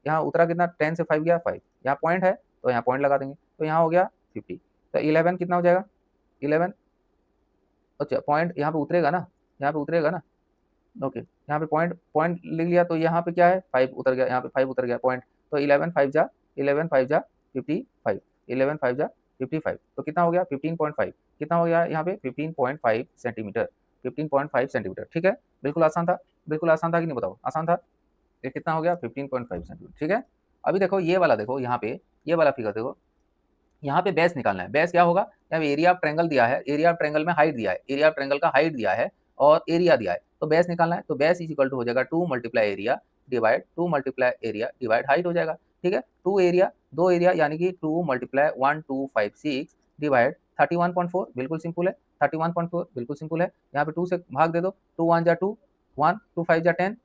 यहाँ उतरा कितना 10 से 5 गया 5, यहाँ पॉइंट है तो यहाँ पॉइंट लगा देंगे, तो यहाँ हो गया 50, तो 11 कितना हो जाएगा 11, अच्छा पॉइंट यहाँ पे उतरेगा ना, यहाँ पे उतरेगा ना, ओके, यहाँ पे पॉइंट पॉइंट लिख लिया, तो यहाँ पे क्या है 5 उतर गया, यहाँ पे 5 उतर गया पॉइंट, तो 11 5 जा 55, 11 5 जा 55, तो कितना हो गया 15.5, कितना हो गया यहाँ पे 15.5 सेंटीमीटर, 15.5 सेंटीमीटर, ठीक है, बिल्कुल आसान था, बिल्कुल आसान था कि नहीं, बताओ आसान था, ये कितना हो गया 15.5 सेंटीमीटर, ठीक है। अभी देखो ये वाला, देखो यहाँ पे ये वाला फिगर देखो, यहाँ पे बेस निकालना है, बेस क्या होगा, यहाँ पे एरिया ऑफ ट्रायंगल दिया है, एरिया ऑफ ट्रायंगल में हाइट दिया है, एरिया ऑफ ट्रायंगल का हाइट दिया है और एरिया दिया है, तो बेस निकालना है, तो बेस इज इक्वल टू हो जाएगा 2 multiply area divide 2 multiply area divide height हो जाएगा, ठीक है, 2 एरिया 2 एरिया यानी कि 2 मल्टीप्लाई 1256 डिवाइड 31.4, बिल्कुल सिंपल है, 31.4 बिल्कुल सिंपल है, यहाँ पे 2 से भाग दे दो, 2 1 जा 2 1 2 5 जा 10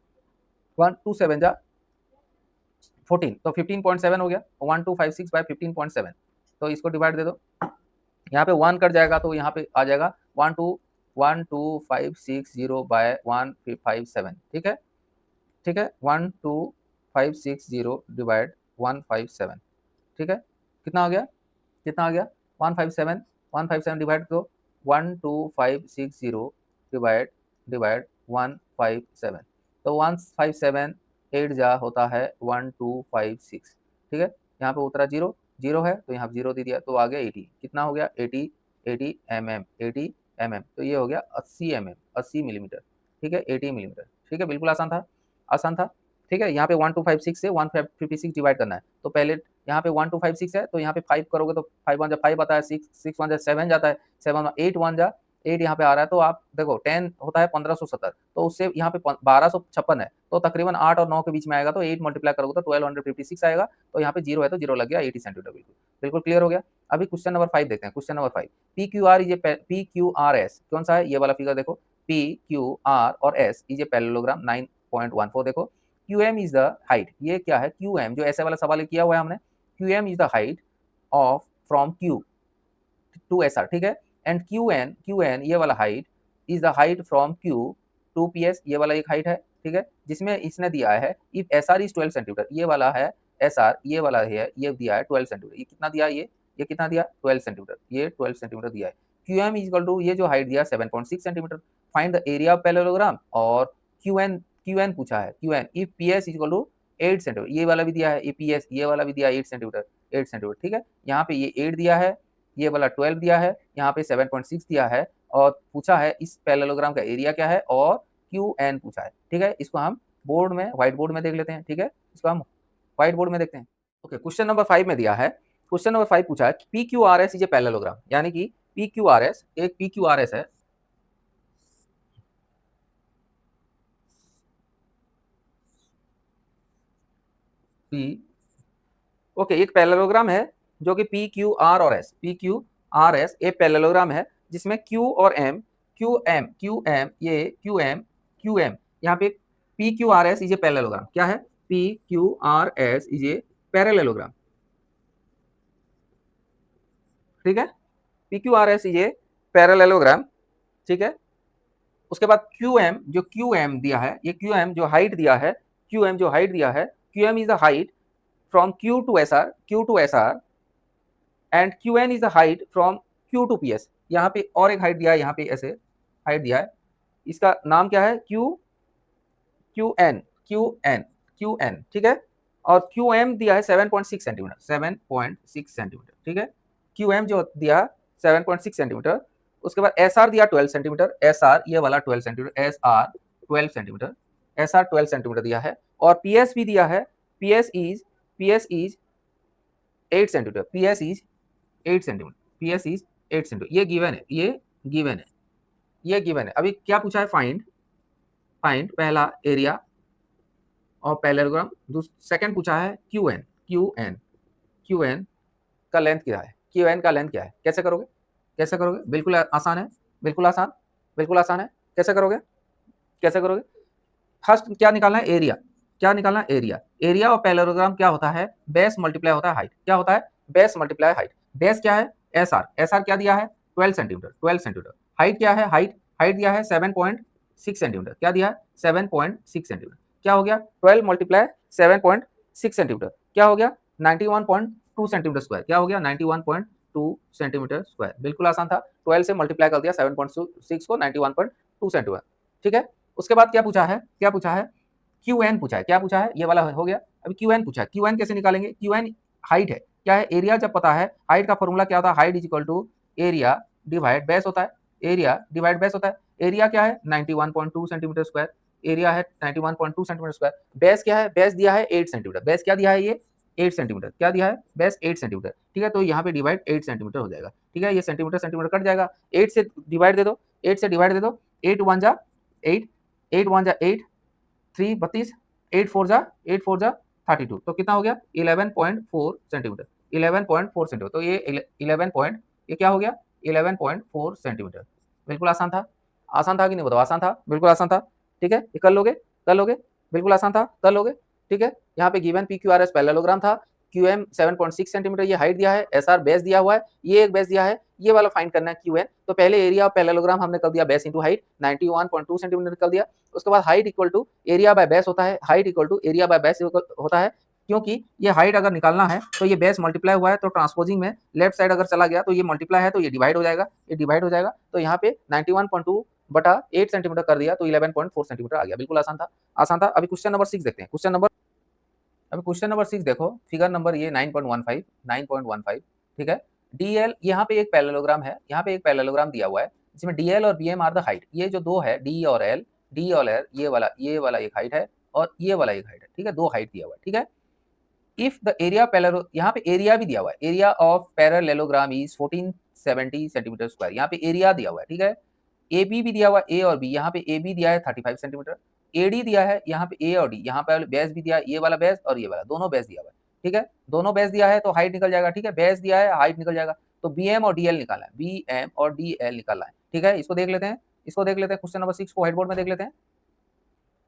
1 2 7 जा 14, तो 15.7 हो गया, 1256 बाय 15.7, तो इसको डिवाइड दे दो, यहाँ पे 1 कट जाएगा तो यहाँ पे आ जाएगा 12560 बाय 157, ठीक है, ठीक है, 12560 डिवाइड 157, ठीक है, कितना आ गया, कितना आ गया 157, 157 डिवाइड करो 12560 डिवाइड डिवाइड 157, तो 157 8 जा होता है 1256, ठीक है, यहाँ पे उतरा 0 0 है तो यहाँ 0 दे दिया, तो आ गया 80, कितना हो गया 80 80 mm, 80 mm, तो ये हो गया 80 mm, 80 मिलीमीटर, ठीक है 80 मिलीमीटर, ठीक है बिल्कुल आसान था, आसान था, ठीक है। यहाँ पे 1256 से 156 डिवाइड करना है, तो पहले यहाँ पे 1256 है तो यहाँ पे 5 करोगे तो 5 1 जा 5 आता है, 6 1 जा 7 जाता है, 7 8 1 जा 8 यहाँ पे आ रहा है, तो आप देखो 10 होता है 1570, तो उससे यहाँ पे 1256 है, तो तकरीबन 8 और 9 के बीच में आएगा, तो 8 मल्टीप्लाई करोगे तो 1256 आएगा, तो यहाँ पे 0 है तो 0 लग गया 80 सेंटीमीटर, बिल्कुल बिल्कुल क्लियर हो गया। अभी क्वेश्चन नंबर 5 देखते हैं, question number 5, P Q R is a P Q R S कौन सा है, ये वाला फिगर देखो, पी क्यू आर और एस इज ए पैरेललोग्राम 9.14 देखो, Q M is the height, ये क्या है क्यू एम, जो ऐसे वाला सवाल किया हुआ है हमने, Q M is the height of from Q to S R, ठीक है, एंड क्यू एन ये वाला height is the height from Q to P S, ये वाला एक हाइट है, ठीक है, जिसमें इसने दिया है if S R is 12 centimetre, ये वाला है एस आर, ये वाला है, ये दिया है 12 सेंटीमीटर, ये कितना दिया, ये कितना दिया 12 सेंटीमीटर, ये 12 सेंटीमीटर दिया है, Q M is equal to ये जो हाइट दिया 7.6 centimetre, find the area of parallelogram, और क्यू एन पूछा है, Q N if P S is equal to 8 centimetre, ये वाला भी दिया है, पी एस ये वाला भी दिया 8 सेंटीमीटर, 8 सेंटीमीटर, ठीक है, यहाँ पे ये 8 दिया है, ये वाला 12 दिया है, यहाँ पे 7.6 दिया है, और पूछा है इस पैरेललोग्राम का एरिया क्या है, और क्यू एन पूछा है, ठीक है, इसको हम बोर्ड में व्हाइट बोर्ड में देख लेते हैं, ठीक है, इसको हम व्हाइट बोर्ड में देखते हैं। ओके, क्वेश्चन नंबर 5 में दिया है, क्वेश्चन नंबर 5 पूछा है P Q R S is a parallelogram, यानी कि पी क्यू आर एस एक पी क्यू आर एस है, पी ओके एक पैरेललोग्राम है जो कि पी क्यू आर और S, P Q R S एक पैरेललोग्राम है जिसमें क्यू और एम, क्यू एम ये क्यू एम यहाँ पे P Q R S is a parallelogram, क्या है P Q R S is a parallelogram, ठीक है, P Q R S is a parallelogram, ठीक है। उसके बाद क्यू एम जो क्यू एम दिया है, ये क्यू एम जो हाइट दिया है, क्यू एम जो हाइट दिया है, Q M is the height from Q to S R and Q N is the height from Q to P S, यहाँ पे और एक हाइट दिया है, यहाँ पे ऐसे हाइट दिया है, इसका नाम क्या है क्यू क्यू एन, ठीक है, और क्यू एम दिया है 7.6 सेंटीमीटर, 7.6 सेंटीमीटर, ठीक है, क्यू एम जो दिया 7.6 सेंटीमीटर, उसके बाद एस आर दिया 12 सेंटीमीटर, एस आर ये वाला 12 centimetre, S R 12 centimetre, S R 12 centimetre दिया है, और पी एस भी दिया है, P S is 8 centimetre, P S is 8 centimetre, P S is 8 centimetre, ये गिवन है, ये गिवन है। अभी क्या पूछा है, फाइंड पहला एरिया और पैरेललोग्राम, सेकंड पूछा है क्यू एन का लेंथ क्या है, क्यू एन का लेंथ क्या है, कैसे करोगे, बिल्कुल आसान है, बिल्कुल आसान है, कैसे करोगे, फर्स्ट क्या निकालना है, एरिया और पैरेललोग्राम क्या होता है, बेस मल्टीप्लाई होता है हाइट, क्या होता है बेस मल्टीप्लाई हाइट, बेस क्या है एस आर क्या दिया है 12 सेंटीमीटर, हाइट क्या है, हाइट दिया है 7.6 सेंटीमीटर, क्या दिया है 7.6 सेंटीमीटर, क्या हो गया 12 मल्टीप्लाई 7.6 सेंटीमीटर, क्या हो गया 91.2 सेंटीमीटर स्क्वायर, क्या हो गया 91.2 सेंटीमीटर स्क्वायर, बिल्कुल आसान था, 12 से मल्टीप्लाई कर दिया 7.6 को 91.2 सेंटीमीटर, ठीक है। उसके बाद क्या पूछा है, क्यू एन पूछा है, क्या पूछा है, ये वाला हो गया, अभी क्यू एन पूछा है, क्यू एन कैसे निकालेंगे, क्यू एन हाइट है, क्या है एरिया जब पता है, हाइट का फॉर्मूला क्या होता है, height is equal to area divide base होता है, एरिया क्या है 91.2 सेंटीमीटर स्क्वायर, एरिया है 91.2 सेंटीमीटर स्क्वायर, बेस क्या है, बेस दिया है 8 सेंटीमीटर, बेस क्या दिया है ये 8 सेंटीमीटर, क्या दिया है बेस 8 सेंटीमीटर, ठीक है, तो यहाँ पे डिवाइड 8 सेंटीमीटर हो जाएगा, ठीक है, ये सेंटीमीटर कट जाएगा, 8 से डिवाइड दे दो, 8 1 जा 8 3 32, 8 4 जा 32, तो कितना हो गया 11.4 सेंटीमीटर, 11.4 सेंटीमीटर, तो ये 11 ये क्या हो गया 11.4 सेंटीमीटर, बिल्कुल आसान था कि नहीं बताओ, आसान था, बिल्कुल आसान था, ठीक है, ये कर लोगे, बिल्कुल आसान था, कर लोगे, ठीक है। यहाँ पे given P Q R S parallelogram था, क्यू एम 7.6 सेंटीमीटर ये हाइट दिया है, एस आर बेस दिया हुआ है, ये एक बेस दिया है, ये वाला फाइंड करना है क्यू एन, तो पहले एरिया ऑफ पैरेललोग्राम हमने कर दिया बेस इंटू हाइट 91.2 सेंटीमीटर कर दिया, उसके बाद height equal to area by base होता है, height equal to area by base होता है, क्योंकि ये हाइट अगर निकालना है तो ये बेस मल्टीप्लाई हुआ है, तो ट्रांसपोजिंग में लेफ्ट साइड अगर चला गया तो ये मल्टीप्लाई है तो ये डिवाइड हो जाएगा, तो यहाँ पे 91.2 बटा 8 सेंटीमीटर कर दिया तो 11.4 सेंटीमीटर आ गया, बिल्कुल आसान था। अभी क्वेश्चन नंबर 6 देखते हैं, क्वेश्चन नंबर 6 देखो, फिगर नंबर ये 9.15, ठीक है, डीएल यहाँ पे एक पैरेललोग्राम है, यहाँ पे एक पैरेललोग्राम दिया हुआ है जिसमें डीएल और बीएम आर द हाइट, ये जो दो है डी और एल, डी और एल, ये वाला एक हाइट है और ये वाला एक हाइट है, ठीक है, दो हाइट दिया हुआ है, ठीक है। इफ द एरिया पैरेलल, यहाँ पे एरिया भी दिया हुआ है, area of parallelogram is 1470 centimetre square, यहाँ पे एरिया दिया हुआ है, ठीक है। ए बी भी दिया हुआ है, ए और बी, यहाँ पे ए बी दिया है 35 सेंटीमीटर, ए डी दिया है, यहाँ पे ए और डी, यहाँ पे बेस भी दिया है, ये वाला बेस और ये वाला दोनों बेस दिया हुआ है, ठीक है, दोनों बेस दिया है तो हाइट निकल जाएगा, ठीक है, बेस दिया है हाइट निकल जाएगा, तो बी एम और डी एल निकालना है, बी एम और डी एल निकालना है, ठीक है। इसको देख लेते हैं, इसको देख लेते हैं, क्वेश्चन नंबर 6 को व्हाइट बोर्ड में देख लेते हैं।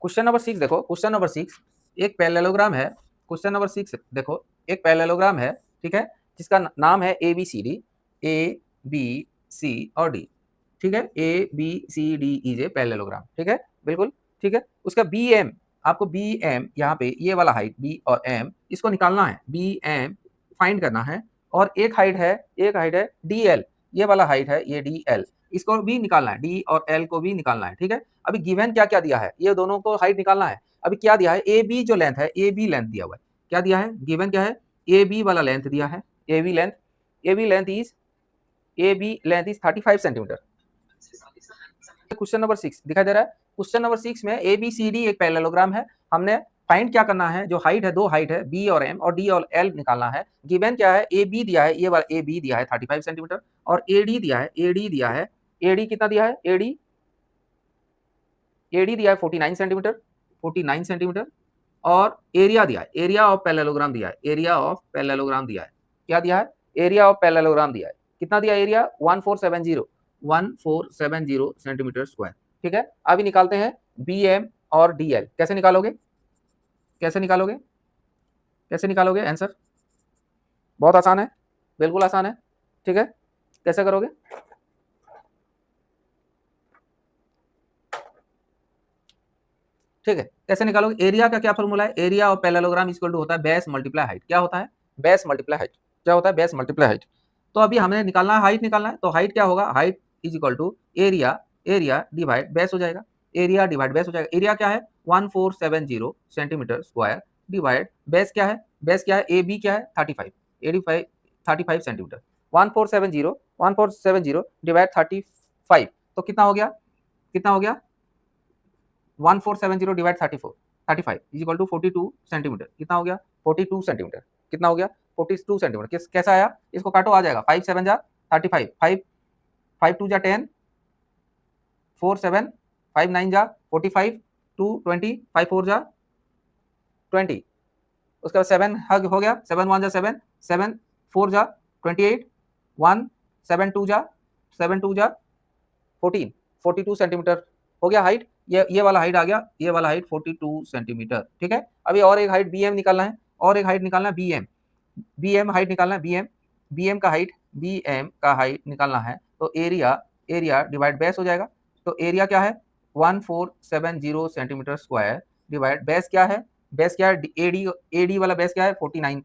क्वेश्चन नंबर 6 देखो, क्वेश्चन नंबर 6 एक पैरेललोग्राम है, क्वेश्चन नंबर 6 देखो एक पैरेललोग्राम है, ठीक है, जिसका नाम है A B C D, A B C और डी, ठीक है, A B C D is a parallelogram, ठीक है, बिल्कुल ठीक है। उसका बी एम, आपको बी एम यहाँ पे ये वाला हाइट बी और एम इसको निकालना है, बी एम फाइंड करना है, और एक हाइट है डी एल, ये वाला हाइट है ये डी एल, इसको भी निकालना है, डी और एल को भी निकालना है, ठीक है। अभी गिवन क्या क्या दिया है, ये दोनों को हाइट निकालना है। अभी क्या दिया है, ए बी जो लेंथ है, ए बी लेंथ दिया हुआ है, क्या दिया है, गिवन क्या है, ए बी वाला लेंथ दिया है, A B length, A B length is 35 centimetre. Question number 6 दिखाई दे रहा है, क्वेश्चन नंबर 6 में ए बी सी डी एक पैरेललोग्राम है, हमने फाइंड क्या करना है, जो हाइट है, दो हाइट है बी और एम और डी और एल निकालना है। गिवन क्या है, ए बी दिया है, ये वाला ए बी दिया है 35 सेंटीमीटर, और ए डी दिया है, ए डी दिया है, ए डी कितना दिया है, ए डी दिया है 49 सेंटीमीटर, 49 सेंटीमीटर, और एरिया दिया है, एरिया ऑफ पैरेललोग्राम दिया है, एरिया ऑफ पैरेललोग्राम दिया है, क्या दिया है, एरिया ऑफ पैरेललोग्राम दिया है, कितना दिया एरिया 1470 सेंटीमीटर स्क्वायर, ठीक है। अभी निकालते हैं बी एम और डी एल, कैसे निकालोगे, कैसे निकालोगे, कैसे निकालोगे आंसर, बहुत आसान है, बिल्कुल आसान है, ठीक है, कैसे करोगे, ठीक है, कैसे निकालोगे, एरिया का क्या फॉर्मूला है, area of parallelogram equal to होता है बेस मल्टीप्लाई हाइट, क्या होता है, बेस मल्टीप्लाई हाइट, क्या होता है, बेस मल्टीप्लाई हाइट। तो अभी हमने निकालना है हाइट, निकालना है, तो हाइट क्या होगा, height is equal to area, area divide base हो जाएगा, एरिया डिवाइड बेस हो जाएगा, एरिया क्या है 1470 सेंटीमीटर स्क्वायर डिवाइड बेस क्या है, बेस क्या है, ए बी क्या है 35 सेंटीमीटर, 1470 डिवाइड 35, तो कितना हो गया, कितना हो गया 1470 divide 35 is equal to 42 centimetre, कितना हो गया 42 सेंटीमीटर, कितना हो गया 42 सेंटीमीटर, कैसा आया, इसको काटो आ जाएगा 5 7 जा 35, 5 2 जा 10, 4 7, 5 9 जा 45, 2 20, 5 4 जा 20, उसके बाद 7 हग हो गया, 7 1 जा 7, 7 4 जा 28, 1 7 2 जा 14, 42 सेंटीमीटर हो गया हाइट, ये वाला हाइट आ गया, ये वाला हाइट 42 सेंटीमीटर, ठीक है। अभी और एक हाइट बी एम निकालना है, और एक हाइट निकालना है बी एम हाइट निकालना है, बी एम का हाइट निकालना है, तो एरिया डिवाइड बेस हो जाएगा, तो एरिया क्या है 1470 सेंटीमीटर स्क्वायर डिवाइड बेस क्या है, ए डी वाला बेस क्या है 49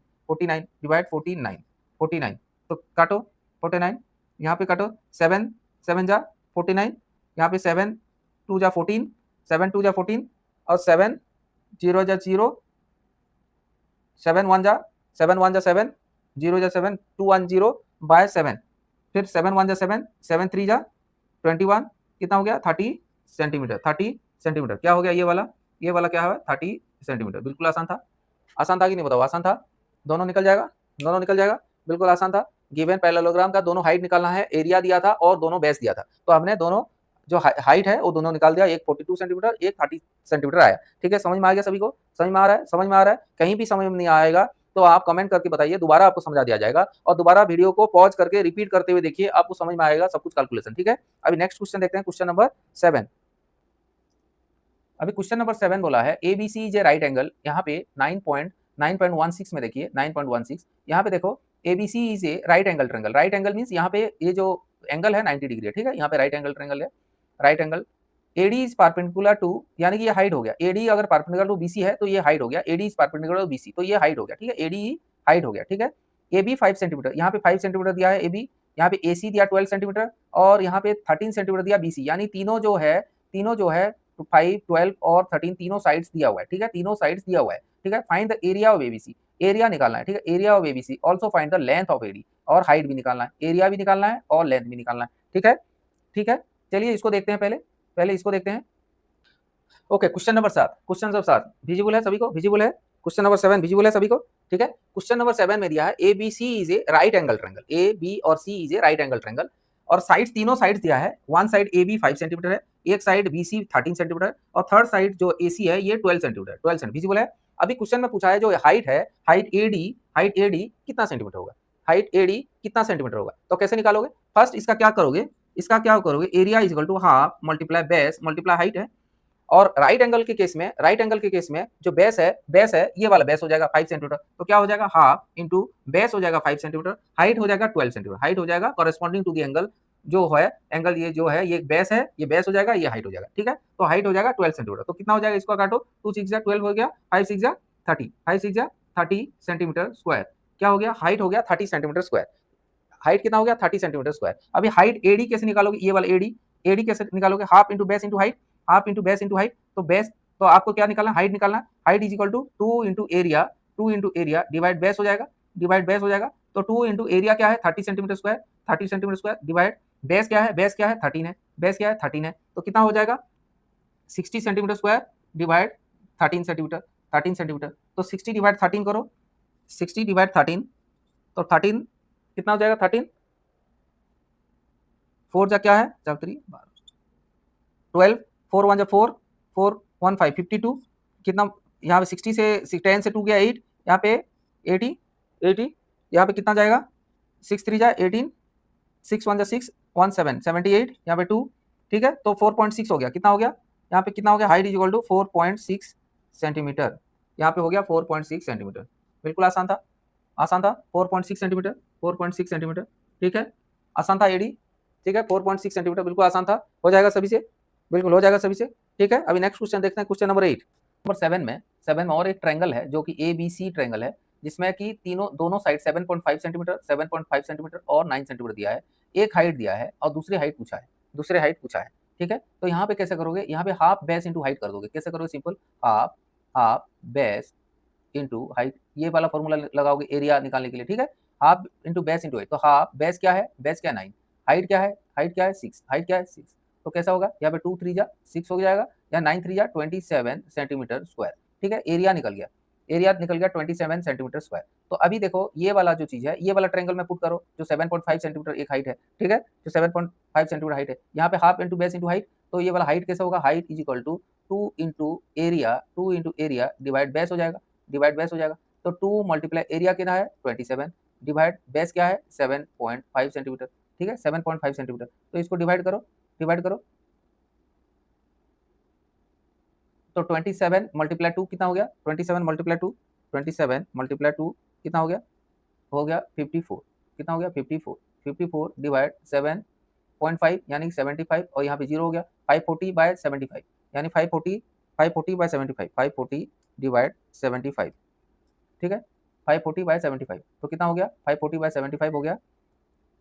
डिवाइड 49, तो काटो 49, यहाँ पे काटो 7 7 जा 49, यहाँ पे 7 2 जा 14, 7 2 जा 14, और 7 0 जा 0, 7 1 जा 7, 0 जा 7, 2 1 0 बाय 7, फिर 7 1 जा 7, 7 3 जा 21, कितना हो गया 30 सेंटीमीटर, क्या हो गया ये वाला क्या है 30 सेंटीमीटर, बिल्कुल आसान था कि नहीं बताओ, आसान था, दोनों निकल जाएगा, बिल्कुल आसान था। गिवन पैरेललोग्राम का दोनों हाइट निकालना है, एरिया दिया था और दोनों बेस दिया था, तो हमने दोनों जो हाइट है वो दोनों निकाल दिया, एक 42 सेंटीमीटर, एक 30 सेंटीमीटर आया, ठीक है। समझ में आ गया सभी को, समझ में आ रहा है, कहीं भी समझ में नहीं आएगा तो आप कमेंट करके बताइए, दोबारा आपको समझा दिया जाएगा, और दोबारा वीडियो को पॉज करके रिपीट करते हुए देखिए, आपको समझ में आएगा सब कुछ कैलकुलेशन, ठीक है। अभी नेक्स्ट क्वेश्चन देखते हैं, क्वेश्चन नंबर 7। अभी क्वेश्चन नंबर 7 बोला है A B C is a right angle, यहाँ पे 9.16 में देखिए 9.16, यहाँ पे देखो A B C is a right angle triangle, right angle means यहाँ पे ये जो एंगल है 90 डिग्री है, ठीक है, यहाँ पे राइट एंगल ट्रायंगल है, right angle, AD is perpendicular to, यानी कि ये हाइट हो गया, एडी अगर परपेंडिकुलर टू बीसी है तो ये हाइट हो गया, AD is perpendicular to BC तो ये हाइट हो गया, ठीक है, एडी हाइट हो गया, ठीक है। ए बी 5 सेंटीमीटर, यहाँ पे 5 सेंटीमीटर दिया है ए बी, यहाँ पे ए सी दिया 12 सेंटीमीटर, और यहाँ पे 13 सेंटीमीटर दिया बीसी, यानी तीनों जो है 5 12 और 13 तीनों साइड्स दिया हुआ है, ठीक है, तीनों साइड्स दिया हुआ है, ठीक है। Find the area of ABC, area निकालना है, ठीक है, area of ABC, also find the length of AD, और हाइट भी निकालना है, एरिया भी निकालना है और लेंथ भी निकालना है, ठीक है, ठीक है। चलिए इसको देखते हैं, पहले इसको देखते हैं। Okay, question number 7, question number 7 visible है सभी को? विजिबल है? क्वेश्चन नंबर 7 विजिबल है सभी को? ठीक है। क्वेश्चन नंबर 7 में दिया है A B C is a right angle triangle. A B और C is a right angle triangle और साइड्स, तीनों साइड्स दिया है। One side A B 5 centimetre है, एक साइड बी सी 13 सेंटीमीटर है और थर्ड साइड जो ए सी है ये 12 सेंटीमीटर, 12 सेंटीमीटर विजिबल है। अभी क्वेश्चन में पूछा है जो हाइट है, हाइट ए डी कितना सेंटीमीटर होगा? हाइट ए डी कितना सेंटीमीटर होगा? तो कैसे निकालोगे? फर्स्ट इसका क्या करोगे? इसका क्या करोगे? Area is equal to half multiply base multiply height है। और राइट एंगल के केस में जो बेस है ये वाला बेस हो जाएगा 5 सेंटीमीटर, तो क्या हो जाएगा? हाफ इंटू बेस हो जाएगा 5 सेंटीमीटर, हाइट हो जाएगा 12 सेंटीमीटर, हाइट हो जाएगा कॉरेस्पॉन्डिंग टू द एंगल जो है, एंगल ये जो है ये बेस है, ये बेस हो जाएगा, ये हाइट हो जाएगा। ठीक है, तो हाइट हो जाएगा 12 सेंटीमीटर। तो कितना हो जाएगा? इसको काटो, 2 6 12 हो गया, 5 6 30, 5 6 30 सेंटीमीटर स्क्वायर। क्या हो गया? हाइट हो गया 30 सेंटीमीटर स्क्वायर। हाइट कितना हो गया? 30 सेंटीमीटर स्क्वायर। अभी हाइट एडी कैसे निकालोगे? ये वाला एडी कैसे निकालोगे? Half into base into height, half into base into height. तो बेस, तो आपको क्या निकालना? हाइट निकालना। Height is equal to 2 into area divide base हो जाएगा, डिवाइड बेस हो जाएगा। तो 2 इंटू एरिया क्या है? 30 centimetre square, 30 centimetre square divide base क्या है? बेस क्या है? 13 है, बेस क्या है? 13 है। तो कितना हो जाएगा? 60 centimetre square divide 13 centimetre, 13 centimetre. तो 60 डिवाइड 13 करो, 60 डिवाइड 13, तो 13 कितना हो जाएगा? 13 4 जा क्या है? 4 3 12, 4 1 जा 4, 4 1 5 52। कितना यहाँ पे 60 से 10 से 2 गया 8, यहाँ पे 80, यहाँ पे कितना जाएगा? 6 3 जा 18, 6 1 जा 6 1 7 78, यहाँ पे 2। ठीक है, तो 4.6 हो गया। कितना हो गया? यहाँ पे कितना हो गया? Height is equal to 4.6 centimetre. यहाँ पे हो गया 4.6 सेंटीमीटर। बिल्कुल आसान था, आसान था। 4.6 सेंटीमीटर, 4.6 सेंटीमीटर। ठीक है, आसान था एडी। ठीक है, 4.6 सेंटीमीटर बिल्कुल आसान था, हो जाएगा सभी से, बिल्कुल हो जाएगा सभी से। ठीक है, अभी नेक्स्ट क्वेश्चन देखते हैं, क्वेश्चन नंबर 8। नंबर 7 में और एक ट्रायंगल है जो कि ए बी सी ट्रायंगल है, जिसमें कि दोनों साइड 7.5 सेंटीमीटर, 7.5 सेंटीमीटर और 9 सेंटीमीटर दिया है। एक हाइट दिया है और दूसरी हाइट पूछा है। ठीक है, तो यहाँ पे कैसे करोगे? यहाँ पे हाफ बेस इंटू हाइट कर दोगे। कैसे करोगे? Simple, half base into height, ये वाला फॉर्मूला लगाओगे एरिया निकालने के लिए। ठीक है, half into base into height. तो हाफ बेस क्या है? बेस क्या है? 9। हाइट क्या है? 6। हाइट क्या है? 6। तो कैसा होगा? यहाँ पे 2 3 जा 6 हो जाएगा, या 9 3 जा 27 सेंटीमीटर स्क्वायर। ठीक है, एरिया निकल गया, 27 सेंटीमीटर स्क्वायर। तो अभी देखो ये वाला जो चीज है, ये वाला ट्रायंगल में पुट करो, जो 7.5 सेंटीमीटर एक हाइट है। ठीक है, जो 7.5 सेंटीमीटर हाइट है, यहाँ पे half into base into height. तो ये वाला हाइट कैसे होगा? Height is equal to 2 into area divide base हो जाएगा, डिवाइड बेस हो जाएगा। तो 2 मल्टीप्लाई एरिया कितना है? 27 डिवाइड बेस क्या है? 7.5 सेंटीमीटर। ठीक है, 7.5 सेंटीमीटर। तो इसको डिवाइड करो, डिवाइड करो, तो 27 मल्टीप्लाई 2 कितना हो गया? 27 मल्टीप्लाई 2, 27 मल्टीप्लाई 2 कितना हो गया? हो गया 54। कितना हो गया? 54, 54 डिवाइड 7.5 यानी 75, और यहाँ पे 0 हो गया। 540 बाय 75 यानी 540 बाय 75, 540 डिवाइड 75। ठीक है, 540 बाय 75, तो कितना हो गया? 540 बाय 75 हो गया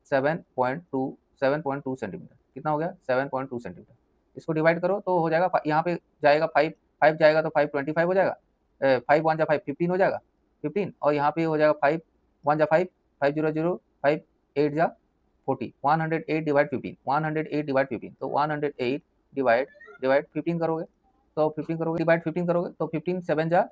7.2 सेंटीमीटर। कितना हो गया? 7.2 सेंटीमीटर। इसको डिवाइड करो तो हो जाएगा, यहाँ पे जाएगा 5 जाएगा तो 525 हो जाएगा, 5 1 जा 5 15 हो जाएगा, 15, और यहाँ पे हो जाएगा 5 1 जा 5 5 0 0 5 8 जा 40, 108 डिवाइड 15, 108 डिवाइड 15, तो 108 डिवाइड 15 करोगे, तो 15 करोगे डिवाइड 15 करोगे तो 15 7 जा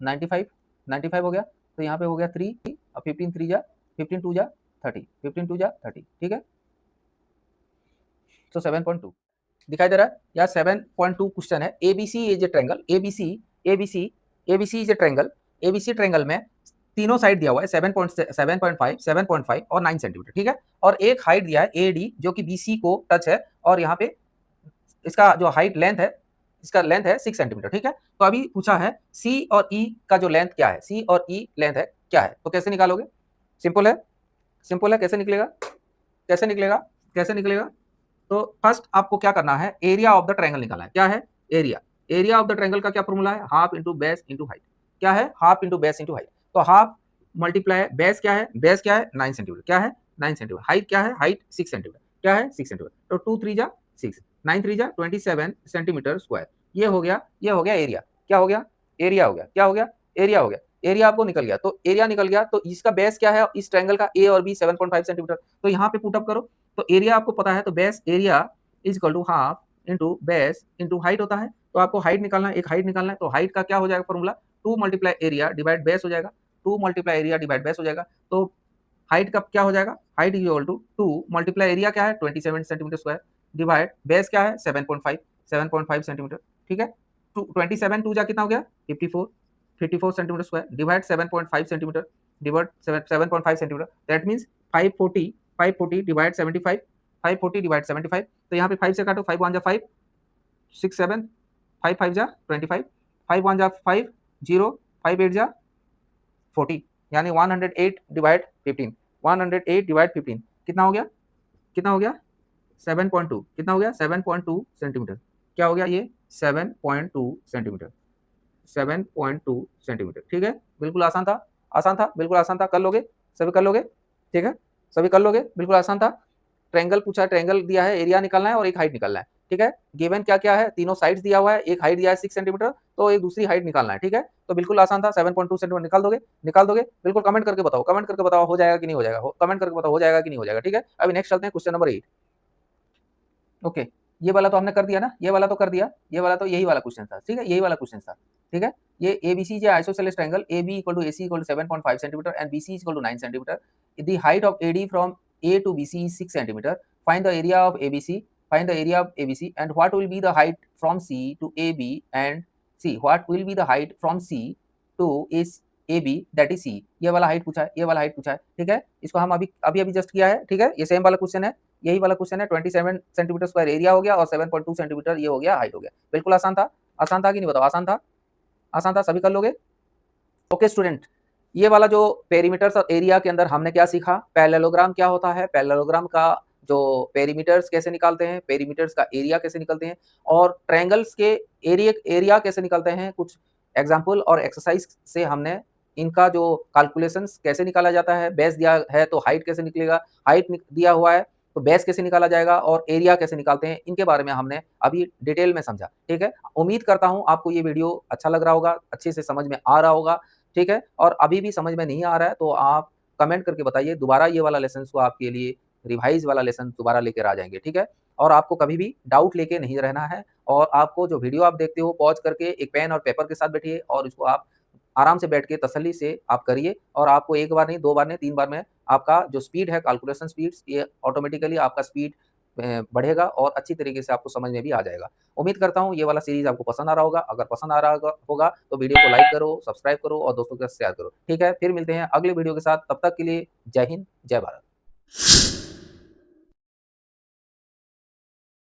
95 हो गया। तो यहाँ पे हो गया 3, और 15 3 जा 15 2 जा 30, 15 2 जा 30। ठीक है, तो 7.2 दिखाई दे रहा है या 7.2 क्वेश्चन है। ABC is a triangle, ABC is a triangle, ABC triangle में तीनों साइड दिया हुआ है 7.5 और 9 सेंटीमीटर। ठीक है, और एक हाइट दिया है एडी जो कि बीसी को टच है, और यहाँ पे इसका जो हाइट लेंथ है, इसका लेंथ है 6 सेंटीमीटर। ठीक है, तो अभी पूछा है सी और ई का जो लेंथ क्या है, सी और ई लेंथ है क्या है, तो कैसे निकालोगे? सिंपल है, सिंपल है। कैसे निकलेगा? कैसे निकलेगा? कैसे निकलेगा? तो फर्स्ट आपको क्या करना है? एरिया ऑफ द ट्रायंगल निकालना है। क्या है? एरिया ऑफ द ट्रायंगल का क्या फॉर्मूला है? Half into base into height. क्या है? Half into base into height. तो हाफ मल्टीप्लाई बेस क्या है? बेस क्या है? 9 सेंटीमीटर। क्या है? 9 सेंटीमीटर। हाइट क्या है? Height 6 centimetre. क्या है? 6 सेंटीमीटर। तो 2 3 जा 6, 9 3 जा 27 सेंटीमीटर स्क्वायर। ये हो गया एरिया। क्या हो गया? एरिया हो गया। क्या हो गया? एरिया हो गया। एरिया आपको निकल गया, तो एरिया निकल गया, तो इसका बेस क्या है? इस ट्रायंगल का ए और बी 7.5 सेंटीमीटर। तो यहाँ पे पुटअप करो, तो एरिया आपको पता है, तो base area is equal to half into base into height होता है। तो आपको हाइट निकालना है, एक हाइट निकालना है, तो हाइट का क्या हो जाएगा formula, 2 multiply area divide base हो जाएगा, 2 मल्टीप्लाई एरिया डिवाइड बेस हो जाएगा। तो हाइट का क्या हो जाएगा, height is equal to 2 multiply area क्या है 27 सेंटीमीटर स्क्वायर डिवाइड बेस क्या है 7.5 सेंटीमीटर, ठीक है। 27 2 जा कितना हो गया 54 centimetre square divide 7.5 centimetre divide 7.5 centimetre, that means 540 divide 75, 540 divide 75। तो यहाँ पे 5 से काटो, 5 1 जा 5 6 7, 5 5 जा 25, 5 1 जा 5 0, 5 8 जा 40, यानी 108 डिवाइड 15, 108 डिवाइड 15 कितना हो गया, कितना हो गया 7.2, कितना हो गया 7.2 सेंटीमीटर। क्या हो गया ये 7.2 सेंटीमीटर, 7.2 सेंटीमीटर, ठीक है। बिल्कुल आसान था, आसान था, बिल्कुल आसान था, कर लोगे, सभी कर लोगे, ठीक है, सभी कर लोगे, बिल्कुल आसान था। ट्रायंगल पूछा है, ट्रायंगल दिया है, एरिया निकालना है और एक हाइट निकालना है, ठीक है। गिवन क्या क्या है, तीनों साइड्स दिया हुआ है, एक हाइट दिया है 6 सेंटीमीटर, तो एक दूसरी हाइट निकालना है, ठीक है। तो बिल्कुल आसान था, 7.2 सेंटीमीटर निकाल दोगे, निकाल दोगे, बिल्कुल कमेंट करके बताओ, कमेंट करके बताओ हो जाएगा कि नहीं हो जाएगा, कमेंट करके बताओ हो जाएगा कि नहीं हो जाएगा, ठीक है। अभी नेक्स्ट चलते हैं क्वेश्चन नंबर 8। ओके, ये वाला तो हमने कर दिया ना, ये वाला तो कर दिया, ये वाला तो यही वाला क्वेश्चन था, ठीक है, यही वाला क्वेश्चन था, ठीक है। ये एबीसी जो isosceles triangle AB equal to AC equal to 7.5 centimetre and BC equal to 9 centimetre, the height of AD from A to BC is 6 centimeter, find the area of ABC, find the area of ABC and what will be the height from C to AB and C, what will be the height from C to is AB that is C। ये वाला height पूछा है, ये वाला height पूछा है, ठीक है। इसको हम अभी अभी अभी जस्ट किया है, ठीक है, ये सेम वाला क्वेश्चन है, यही वाला क्वेश्चन है। 27 सेंटीमीटर स्क्वायर एरिया हो गया और 7.2 सेंटीमीटर ये हो गया हाइट हो गया। बिल्कुल आसान था, आसान था कि नहीं बताओ, आसान था, आसान था, सभी कर लोगे। ओके स्टूडेंट, ये वाला जो पेरीमीटर्स और एरिया के अंदर हमने क्या सीखा, पैरेललोग्राम क्या होता है, पैरेललोग्राम का जो पेरीमीटर्स कैसे निकालते हैं, पेरीमीटर्स का एरिया कैसे निकालते हैं, और ट्रायंगल्स के एरिया कैसे निकालते हैं। कुछ एग्जांपल और एक्सरसाइज से हमने इनका जो कैलकुलेशंस कैसे निकाला जाता है, बेस दिया है तो हाइट कैसे निकलेगा, हाइट दिया हुआ है तो बेस कैसे निकाला जाएगा, और एरिया कैसे निकालते हैं, इनके बारे में हमने अभी डिटेल में समझा, ठीक है। उम्मीद करता हूँ आपको ये वीडियो अच्छा लग रहा होगा, अच्छे से समझ में आ रहा होगा, ठीक है। और अभी भी समझ में नहीं आ रहा है तो आप कमेंट करके बताइए, दोबारा ये वाला लेसन को आपके लिए रिवाइज वाला लेसन दोबारा लेकर आ जाएंगे, ठीक है। और आपको कभी भी डाउट लेके नहीं रहना है, और आपको जो वीडियो आप देखते हो पॉज करके एक पेन और पेपर के साथ बैठिए और इसको आप आराम से बैठ के तसल्ली से आप करिए, और आपको एक बार नहीं, दो बार नहीं, 3 बार में आपका जो स्पीड है, कैलकुलेशन स्पीड, ये ऑटोमेटिकली आपका स्पीड बढ़ेगा और अच्छी तरीके से आपको समझ में भी आ जाएगा। उम्मीद करता हूँ ये वाला सीरीज आपको पसंद आ रहा होगा। अगर पसंद आ रहा होगा तो वीडियो को लाइक करो, सब्सक्राइब करो और दोस्तों के साथ शेयर करो, ठीक है। फिर मिलते हैं अगले वीडियो के साथ, तब तक के लिए जय हिंद, जय भारत।